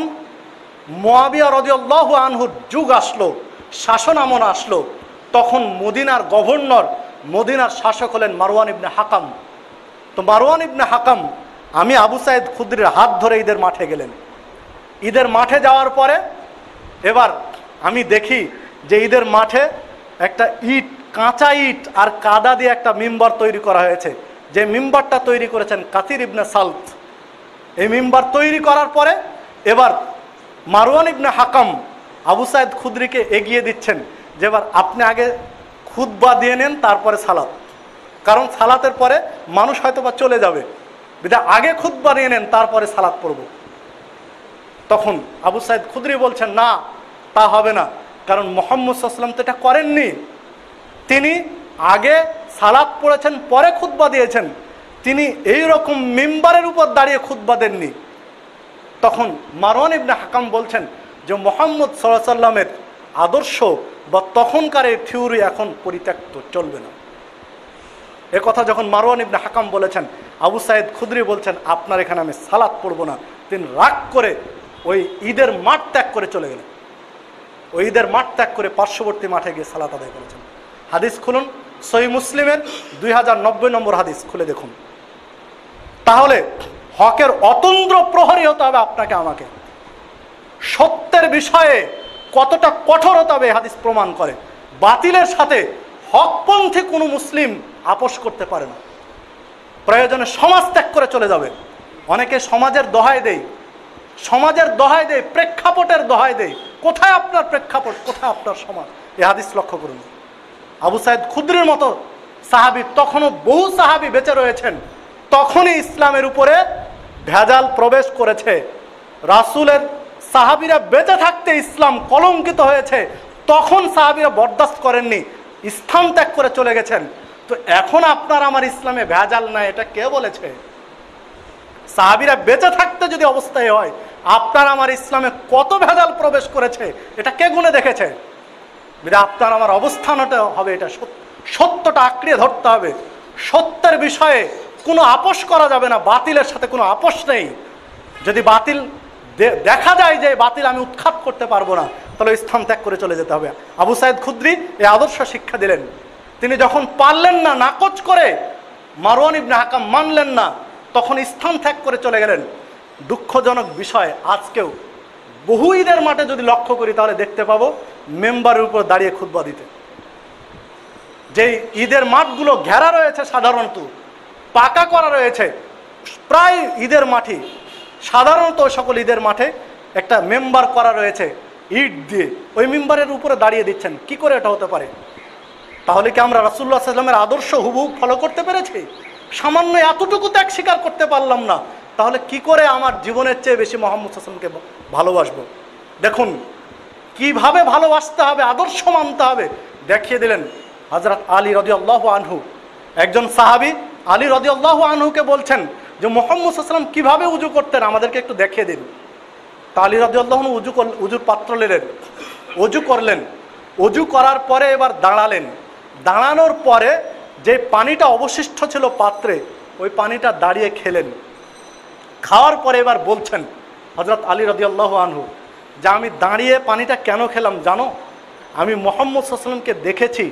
মুয়াবিয়া রাদিয়াল্লাহু আনহুর যুগ আসলো, শাসন আমল আসলো, তখন মদিনার গভর্নর, মদিনার শাসক হলেন মারওয়ান ইবনে হাকাম। তো মারওয়ান ইবনে হাকাম আমি আবু সাঈদ খুদরির হাত ধরে ঈদের মাঠে গেলেন। ঈদের মাঠে যাওয়ার পরে এবার আমি দেখি যে ঈদের মাঠে একটা ইট, কাঁচা ইট আর কাদা দিয়ে একটা মিম্বার তৈরি করা হয়েছে, যে মিম্বারটা তৈরি করেছেন কাসির ইবনে সালত। এই মিম্বার তৈরি করার পরে এবার মারওয়ান ইবনে হাকাম আবু সাঈদ খুদরিকে এগিয়ে দিচ্ছেন যে এবার আপনি আগে খুতবা দিয়ে নেন, তারপরে সালাত, কারণ সালাতের পরে মানুষ হয়তো বা চলে যাবে, বিধায় আগে খুতবা নিয়ে নেন, তারপরে সালাত পড়ব। তখন আবু সাঈদ খুদরি বলছেন না, তা হবে না, কারণ মুহাম্মদ সাল্লাল্লাহু আলাইহি ওয়াসাল্লাম তো এটা করেননি। তিনি আগে সালাত পড়েছেন, পরে খুতবা দিয়েছেন, তিনি এই রকম মিম্বারের উপর দাঁড়িয়ে খুতবা দেননি। তখন মারওয়ান ইবনে হাকাম বলছেন যে মুহাম্মদ সাল্লাল্লাহু আলাইহি ওয়াসাল্লামের আদর্শ বা তখনকার এই থিওরি এখন পরিত্যক্ত, চলবে না। এ কথা যখন মারওয়ান ইবনে হাকাম বলেছেন, আবু সাঈদ খুদরি বলছেন আপনার এখানে আমি সালাত পড়ব না। তিনি রাগ করে ওই ঈদের মাঠ ত্যাগ করে চলে গেলেন। ওই ঈদের মাঠ ত্যাগ করে পার্শ্ববর্তী মাঠে গিয়ে সালাত আদায় করেছেন। হাদিস খুলুন, সহিহ মুসলিমের 2090 নম্বর হাদিস খুলে দেখুন। তাহলে হকের অতন্দ্র প্রহরী হতে হবে আপনাকে আমাকে। সত্যের বিষয়ে কতটা কঠোর হতে হবে হাদিস প্রমাণ করে। বাতিলের সাথে হকপন্থী কোনো মুসলিম আপোষ করতে পারে না, প্রয়োজনে সমাজ ত্যাগ করে চলে যাবে। অনেকে সমাজের দোহাই দেয়, সমাজের দোহাই দেয়, প্রেক্ষাপটের দোহাই দেয়। কোথায় আপনার প্রেক্ষাপট, কোথায় আপনার সমাজ? এই হাদিস লক্ষ্য করুন। আবু সাঈদ খুদরির মতো সাহাবী, তখনও বহু সাহাবী বেঁচে রয়েছেন, তখনই ইসলামের উপরে ভেজাল প্রবেশ করেছে। রাসূলের সাহাবীরা বেঁচে থাকতে ইসলাম কলঙ্কিত হয়েছে, তখন সাহাবীরা বরদাস্ত করেননি, স্থান ত্যাগ করে চলে গেছেন। তো এখন আপনার আমার ইসলামে ভেজাল নাই, এটা কে বলেছে? সাহাবীরা বেঁচে থাকতে যদি অবস্থায় হয়, আপনার আমার ইসলামে কত ভেজাল প্রবেশ করেছে এটা কে গুণে দেখেছে? আপনার আমার অবস্থান হবে, এটা সত্যটা আঁকড়িয়ে ধরতে হবে। সত্যের বিষয়ে কোনো আপোষ করা যাবে না, বাতিলের সাথে কোনো আপোষ নেই। যদি বাতিল দেখা যায় যে বাতিল আমি উৎখাত করতে পারবো না, তাহলে স্থান ত্যাগ করে চলে যেতে হবে। আবু সাঈদ খুদরি এই আদর্শ শিক্ষা দিলেন। তিনি যখন পারলেন না, নাকচ করে মারওয়ান ইবনে হাকাম মানলেন না, তখন স্থান ত্যাগ করে চলে গেলেন। দুঃখজনক বিষয়, আজকেও বহু ঈদের মাঠে যদি লক্ষ্য করি তাহলে দেখতে পাবো মেম্বারের উপর দাঁড়িয়ে খুতবা দিতে। যেই ঈদের মাঠগুলো ঘেরা রয়েছে, সাধারণত পাকা করা রয়েছে, প্রায় ঈদের মাঠে, সাধারণত সকল ঈদের মাঠে একটা মেম্বার করা রয়েছে ইট দিয়ে, ওই মেম্বারের উপরে দাঁড়িয়ে দিচ্ছেন। কি করে এটা হতে পারে? তাহলে কি আমরা রাসূলুল্লাহ সাল্লাল্লাহু আলাইহি ওয়াসাল্লামের আদর্শ হুবহু ফলো করতে পেরেছি? সামান্য এতটুকু ত্যাগ স্বীকার করতে পারলাম না, তাহলে কি করে আমার জীবনের চেয়ে বেশি মুহাম্মদ সাল্লাল্লাহু আলাইহি ওয়াসাল্লামকে ভালোবাসবো? দেখুন কিভাবে ভালোবাসতে হবে, আদর্শ মানতে হবে দেখিয়ে দিলেন হযরত আলী রাদিয়াল্লাহু আনহু। একজন সাহাবী আলী রাদিয়াল্লাহু আনহুকে বলছেন যে মুহাম্মদ সাল্লাল্লাহু আলাইহি ওয়াসাল্লাম কিভাবে উযু করতেন আমাদেরকে একটু দেখিয়ে দিন। তা আলী রাদিয়াল্লাহু আনহু উযুর পাত্র নিলেন, উযু করলেন, উযু করার পরে এবার দাঁড়ালেন। দাঁড়ানোর পরে যে পানিটা অবশিষ্ট ছিল পাত্রে, ওই পানিটা দাঁড়িয়ে খেলেন। খাওয়ার পরে এবার বলছেন হযরত আলী রাদিয়াল্লাহু আনহু যে আমি দাঁড়িয়ে পানিটা কেন খেলাম জানো? আমি মুহাম্মদ সাল্লাল্লাহু আলাইহি ওয়াসাল্লামকে দেখেছি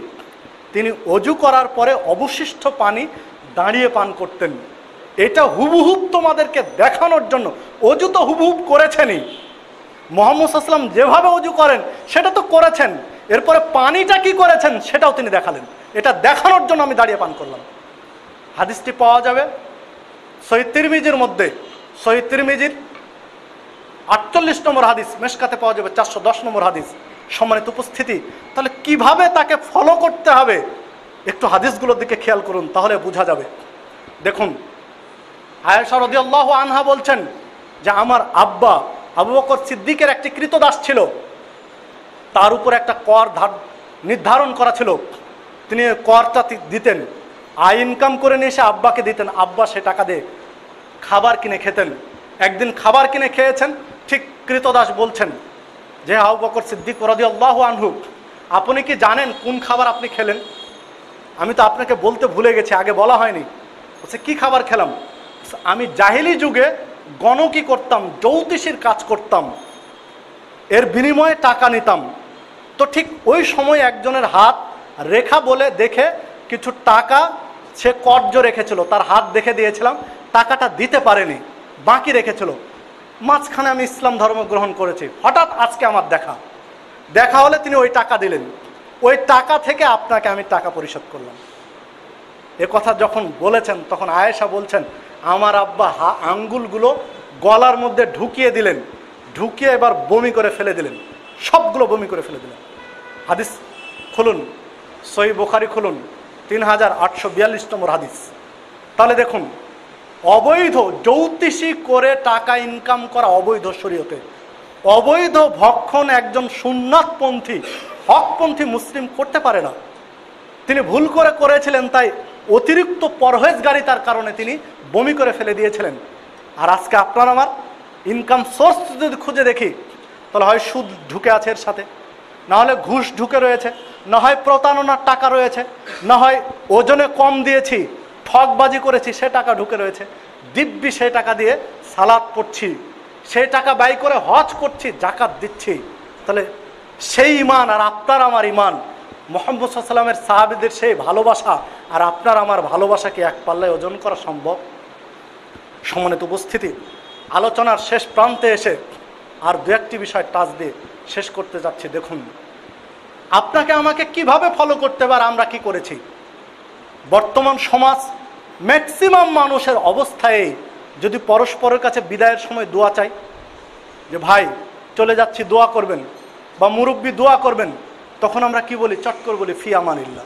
তিনি অজু করার পরে অবশিষ্ট পানি দাঁড়িয়ে পান করতেন। এটা হুবহুব তোমাদেরকে দেখানোর জন্য। অজু তো হুবহুব করেছেনই, মুহাম্মদ সাল্লাল্লাহু আলাইহি ওয়াসাল্লাম যেভাবে অজু করেন সেটা তো করেছেন, এরপরে পানিটা কি করেছেন সেটাও তিনি দেখালেন। এটা দেখানোর জন্য আমি দাঁড়িয়ে পান করলাম। হাদিসটি পাওয়া যাবে সহিহ তিরমিজির মধ্যে, সহিহ তিরমিজির 48 নম্বর হাদিস, মেশকাতে পাওয়া যাবে 410 নম্বর হাদিস। সম্মানিত উপস্থিতি, তাহলে কিভাবে তাকে ফলো করতে হবে একটু হাদিসগুলোর দিকে খেয়াল করুন, তাহলে বোঝা যাবে। দেখুন আয়েশা রাদিয়াল্লাহু আনহা বলছেন যে আমার আব্বা আবু বকর সিদ্দিকের একটি কৃতদাস ছিল, তার উপর একটা কর নির্ধারণ করা ছিল, তিনি করটা দিতেন, আয় ইনকাম করে নিয়ে এসে আব্বাকে দিতেন, আব্বা সে টাকা দিয়ে খাবার কিনে খেতেন। একদিন খাবার কিনে খেয়েছেন, ঠিক কৃতদাস বলছেন যে আবু বকর সিদ্দিক রাদিয়াল্লাহু আনহু আপনি কি জানেন কোন খাবার আপনি খেলেন? আমি তো আপনাকে বলতে ভুলে গেছি, আগে বলা হয়নি। বলছে কি খাবার খেলাম? আমি জাহেলি যুগে গণকি করতাম, জ্যোতিষীর কাজ করতাম, এর বিনিময়ে টাকা নিতাম। তো ঠিক ওই সময় একজনের হাত রেখা বলে দেখে কিছু টাকা সে কর্জ রেখেছিল, তার হাত দেখে দিয়েছিলাম, টাকাটা দিতে পারেনি, বাকি রেখেছিল। মাঝখানে আমি ইসলাম ধর্ম গ্রহণ করেছি, হঠাৎ আজকে আমার দেখা হলে তিনি ওই টাকা দিলেন, ওই টাকা থেকে আপনাকে আমি টাকা পরিশোধ করলাম। এ কথা যখন বলেছেন তখন আয়েশা বলছেন আমার আব্বা আঙ্গুলগুলো গলার মধ্যে ঢুকিয়ে দিলেন, ঢুকিয়ে এবার বমি করে ফেলে দিলেন, সবগুলো বমি করে ফেলে দিলেন। হাদিস খুলুন, সহিহ বুখারী খুলুন, 3842 নম্বর হাদিস। তাহলে দেখুন অবৈধ জ্যোতিষী করে টাকা ইনকাম করা অবৈধ শরীয়তে। অবৈধ ভক্ষণ একজন সুন্নাতপন্থী হকপন্থী মুসলিম করতে পারে না। তিনি ভুল করেছিলেন, তাই অতিরিক্ত পরহেজগারিতার কারণে তিনি বমি করে ফেলে দিয়েছিলেন। আর আজকে আপনার আমার ইনকাম সোর্স যদি খুঁজে দেখি, তাহলে হয় সুদ ঢুকে আছে এর সাথে, না হলে ঘুষ ঢুকে রয়েছে, না হয় প্রতারণার টাকা রয়েছে, না হয় ওজনে কম দিয়েছি ঠকবাজি করেছি সে টাকা ঢুকে রয়েছে, দিব্যি সেই টাকা দিয়ে সালাত পড়ছি, সেই টাকা ব্যয় করে হজ করছি, জাকাত দিচ্ছি। তাহলে সেই ইমান আর আপনার আমার ইমান, মুহাম্মদ সাল্লাল্লাহু আলাইহি ওয়াসাল্লামের সাহাবীদের সেই ভালোবাসা আর আপনার আমার ভালোবাসাকে এক পাল্লায় ওজন করা সম্ভব? সম্মানিত উপস্থিতি, আলোচনার শেষ প্রান্তে এসে আর দু একটি বিষয় টাচ দিয়ে শেষ করতে যাচ্ছি। দেখুন আপনাকে আমাকে কিভাবে ফলো করতে হবে আর আমরা কি করেছি। বর্তমান সমাজ ম্যাক্সিমাম মানুষের অবস্থায় যদি পরস্পরের কাছে বিদায়ের সময় দোয়া চাই, যে ভাই চলে যাচ্ছি দোয়া করবেন, বা মুরব্বী দোয়া করবেন, তখন আমরা কি বলি? চট করে বলি ফি আমানিল্লাহ।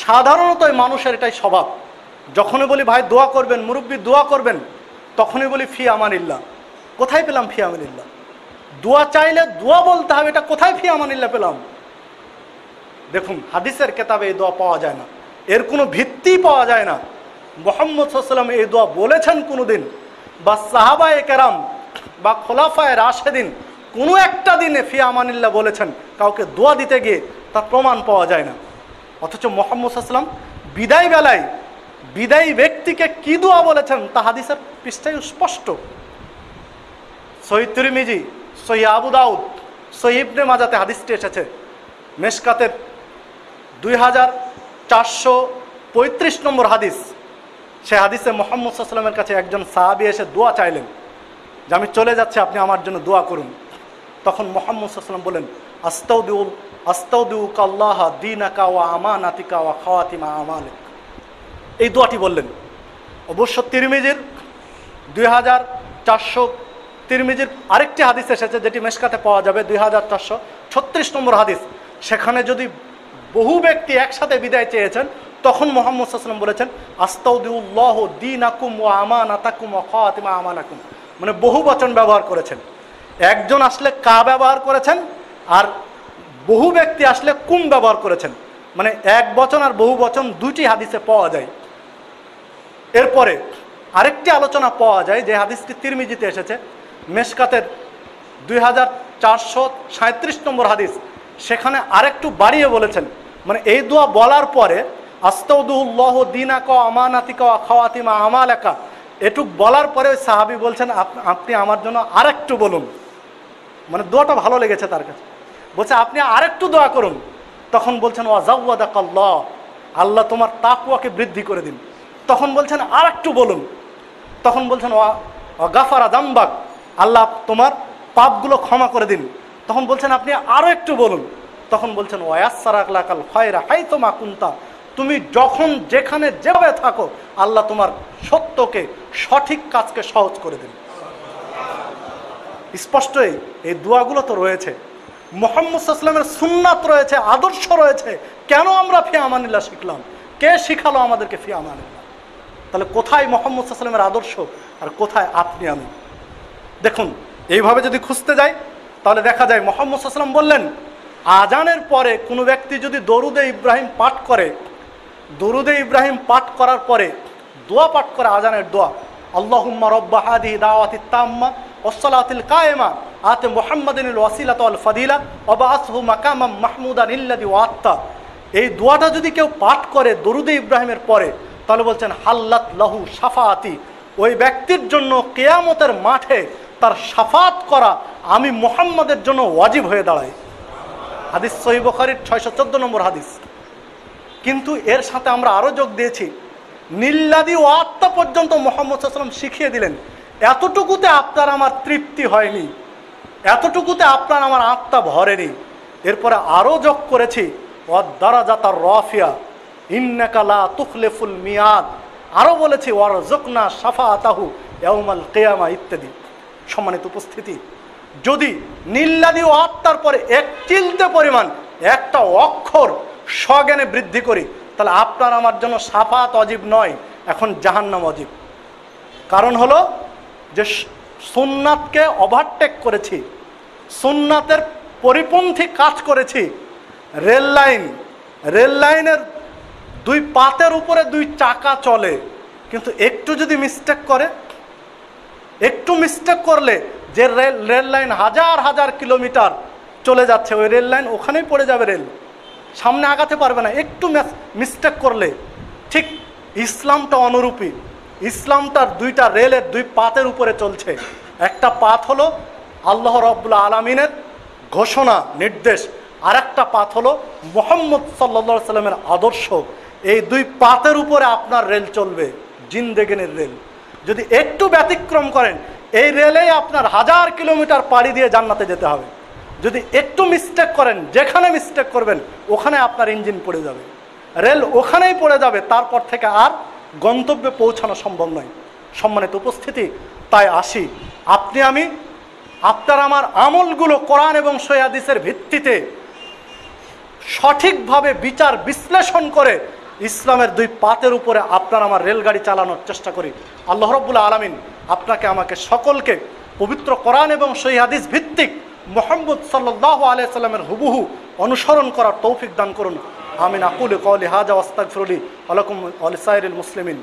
সাধারণতই মানুষের এটাই স্বভাব। যখনই বলি ভাই দোয়া করবেন, মুরব্বী দোয়া করবেন, তখনই বলি ফি আমানিল্লাহ। কোথায় পেলাম ফি আমানিল্লাহ? দোয়া চাইলে দোয়া বলতে হবে, এটা কোথায় ফি আমানিল্লাহ পেলাম? দেখুন হাদিসের কেতাবে এই দোয়া পাওয়া যায় না, এর কোনো ভিত্তি পাওয়া যায় না। মুহাম্মদ সাল্লাল্লাহু আলাইহি ওয়াসাল্লাম এই দোয়া বলেছেন কোনোদিন, বা সাহাবায়ে কেরাম বা খোলাফায়ে রাশেদিন কোনো একটা দিনে ফি আমানিল্লাহ বলেছেন, কাউকে দোয়া দিতে গিয়ে তার প্রমাণ পাওয়া যায় না। অথচ মুহাম্মদ সাল্লাল্লাহু আলাইহি ওয়াসাল্লাম বিদায় বেলায় বিদায়ী ব্যক্তিকে কি দোয়া বলেছেন তা হাদিসের পৃষ্ঠায় স্পষ্ট। সহিহ তিরমিজি, সহিহ আবু দাউদ, সহিহ ইবনে মাজাতে হাদিসটি এসেছে। মেশকাতের 2435 নম্বর হাদিস। সে হাদিসে মুহাম্মদ সাল্লাল্লাহু আলাইহি ওয়াসাল্লামের কাছে একজন সাহাবী এসে দোয়া চাইলেন যে আমি চলে যাচ্ছি, আপনি আমার জন্য দোয়া করুন। তখন মুহাম্মদ সাল্লাল্লাহু আলাইহি ওয়াসাল্লাম বলেন আস্তাউদিউকা আল্লাহ দীনাকা ওয়া আমানাতিকা ওয়া খাওয়াতিমা আমালিক। এই দোয়াটি বললেন। অবশ্য তিরমিজির 2400 তিরমিজির আরেকটি হাদিস এসেছে যেটি মেশকাতে পাওয়া যাবে, 2436 নম্বর হাদিস। সেখানে যদি বহু ব্যক্তি একসাথে বিদায় চেয়েছেন, তখন মুহাম্মদ সাল্লাল্লাহু আলাইহি ওয়াসাল্লাম বলেছেন আস্তাউদিউল্লাহ দীনাকুম ওয়া আমানাতাকুম ওয়া খাতিমা আমানাকুম, মানে বহু বচন ব্যবহার করেছেন। একজন আসলে কা ব্যবহার করেছেন, আর বহু ব্যক্তি আসলে কুম ব্যবহার করেছেন, মানে এক বচন আর বহু বচন দুটি হাদিসে পাওয়া যায়। এরপরে আরেকটি আলোচনা পাওয়া যায় যে হাদিসটি তিরমিজিতে এসেছে, মেশকাতের 2437 নম্বর হাদিস, সেখানে আরেকটু বাড়িয়ে বলেছেন, মানে এই দোয়া বলার পরে আস্তাউদুল্লাহ দীনাকা ওয়া আমানাতিকা ওয়া খাওয়াতিমা আমালাকা, এটুক বলার পরে ওই সাহাবী বলছেন আপনি আমার জন্য আরেকটু বলুন, মানে দোয়াটা ভালো লেগেছে তার কাছে, বলছে আপনি আরেকটু দোয়া করুন। তখন বলছেন ওয়া জাওয়াদাকাল্লাহ, আল্লাহ তোমার তাকওয়াকে বৃদ্ধি করে দিন। তখন বলছেন আরেকটু বলুন। তখন বলছেন ওয়া গাফারা যামবাক, আল্লাহ তোমার পাপগুলো ক্ষমা করে দিন। তখন বলছেন আপনি আরও একটু বলুন। তখন বলছেন ওয়া ইয়াসসারা লাকাল খায়রা হাইতুমা কুনতা, তুমি যখন যেখানে যেভাবে থাকো আল্লাহ তোমার সত্যকে সঠিক কাজকে সহজ করে দিন। স্পষ্টই এই দোয়াগুলো তো রয়েছে, মুহাম্মদ সাল্লাল্লাহু আলাইহি ওয়াসাল্লামের সুন্নাত রয়েছে, আদর্শ রয়েছে। কেন আমরা ফি আমানিল্লাহ শিখলাম? কে শিখালো আমাদেরকে ফি আমানিল্লাহ? তাহলে কোথায় মুহাম্মদ সাল্লাল্লাহু আলাইহি ওয়াসাল্লামের আদর্শ আর কোথায় আপনি আমি? দেখুন, এইভাবে যদি খুঁজতে যাই তাহলে দেখা যায় মুহাম্মদ সাল্লাল্লাহু আলাইহি ওয়াসাল্লাম বললেন আজানের পরে কোনো ব্যক্তি যদি দরুদে ইব্রাহিম পাঠ করে, দরুদে ইব্রাহিম পাঠ করার পরে দোয়া পাঠ করে, আজানের দোয়া, আল্লাহুম্মা রব্বা হাদিহি দাওয়াতিত তাম্মা ওয়াসসালাতিল কায়েমা আতে মুহাম্মাদিনিল ওয়াসিলাতা ওয়াল ফাদিলা ওয়া বাআসহু মাকামাম মাহমুদান ইল্লাযী ওয়াত্তা, এই দোয়াটা যদি কেউ পাঠ করে দরুদে ইব্রাহিমের পরে, তাহলে বলছেন হাল্লাত লাহু শাফাআতি, ওই ব্যক্তির জন্য কিয়ামতের মাঠে তার শাফাত করা আমি মুহাম্মাদের জন্য ওয়াজিব হয়ে দাঁড়ায়। হাদিস সহিহ বুখারীর 614 নম্বর হাদিস। কিন্তু এর সাথে আমরা আরও যোগ দিয়েছি, নিল্লাদি ও আত্মা পর্যন্ত মুহাম্মদ সাল্লাল্লাহু আলাইহি ওয়াসাল্লাম শিখিয়ে দিলেন। এতটুকুতে আপনার আমার তৃপ্তি হয়নি, এতটুকুতে আপনার আমার আত্মা ভরেনি। এরপরে আরও যোগ করেছি ওয়াদ দারাজাতার রাফিয়া ইন্নাকা লা তুখলিফুল মিয়াদ, আরও বলেছি ওয়ারযুকনা শাফাআতাহু ইয়াউমাল কিয়ামা ইত্যাদি। সম্মানিত উপস্থিতি, যদি নিল্লাদি ও আত্মার পরে এক চিলতে পরিমাণ একটা অক্ষর সজ্ঞানে বৃদ্ধি করি, তাহলে আপনার আমার জন্য শাফাত অজিব নয়, এখন জাহান্নাম অজিব। কারণ হলো যে সুন্নাতকে ওভারটেক করেছি, সুন্নাতের পরিপন্থী কাজ করেছি। রেল লাইনের দুই পাতের উপরে দুই চাকা চলে, কিন্তু একটু যদি মিস্টেক করে, একটু মিস্টেক করলে যে রেল লাইন হাজার হাজার কিলোমিটার চলে যাচ্ছে, ওই রেল লাইন ওখানেই পড়ে যাবে, রেল সামনে আগাতে পারবে না একটু মিস্টেক করলে। ঠিক ইসলামটা অনুরূপী, ইসলামটার দুইটা রেলের দুই পাতের উপরে চলছে। একটা পাত হলো আল্লাহ রাব্বুল আলামিনের ঘোষণা নির্দেশ, আর একটা পাত হলো মুহাম্মদ সাল্লাল্লাহু আলাইহি সাল্লামের আদর্শ। এই দুই পাতের উপরে আপনার রেল চলবে, জিন্দেগিনের রেল। যদি একটু ব্যতিক্রম করেন, এই রেলেই আপনার হাজার কিলোমিটার পাড়ি দিয়ে জান্নাতে যেতে হবে। যদি একটু মিস্টেক করেন, যেখানে মিস্টেক করবেন ওখানে আপনার ইঞ্জিন পড়ে যাবে, রেল ওখানেই পড়ে যাবে, তারপর থেকে আর গন্তব্যে পৌঁছানো সম্ভব নয়। সম্মানিত উপস্থিতি, তাই আসি, আপনি আমি আপনার আমার আমলগুলো কোরআন এবং সহিহ হাদিসের ভিত্তিতে সঠিকভাবে বিচার বিশ্লেষণ করে ইসলামের দুই পাতের উপরে আপনার আমার রেলগাড়ি চালানোর চেষ্টা করি। আল্লাহ রাব্বুল আলামিন আপনাকে আমাকে সকলকে পবিত্র কোরআন এবং সহিহ হাদিস ভিত্তিক মুহাম্মদ সাল্লাল্লাহু আলাইহি সাল্লামের হুবহু অনুসরণ করার তৌফিক দান করুন। আমিন। আকুলু কওলি হাযা ওয়াস্তাগফিরুলি ওয়া লাকুম ওয়া লিসাইরিল মুসলিমিন।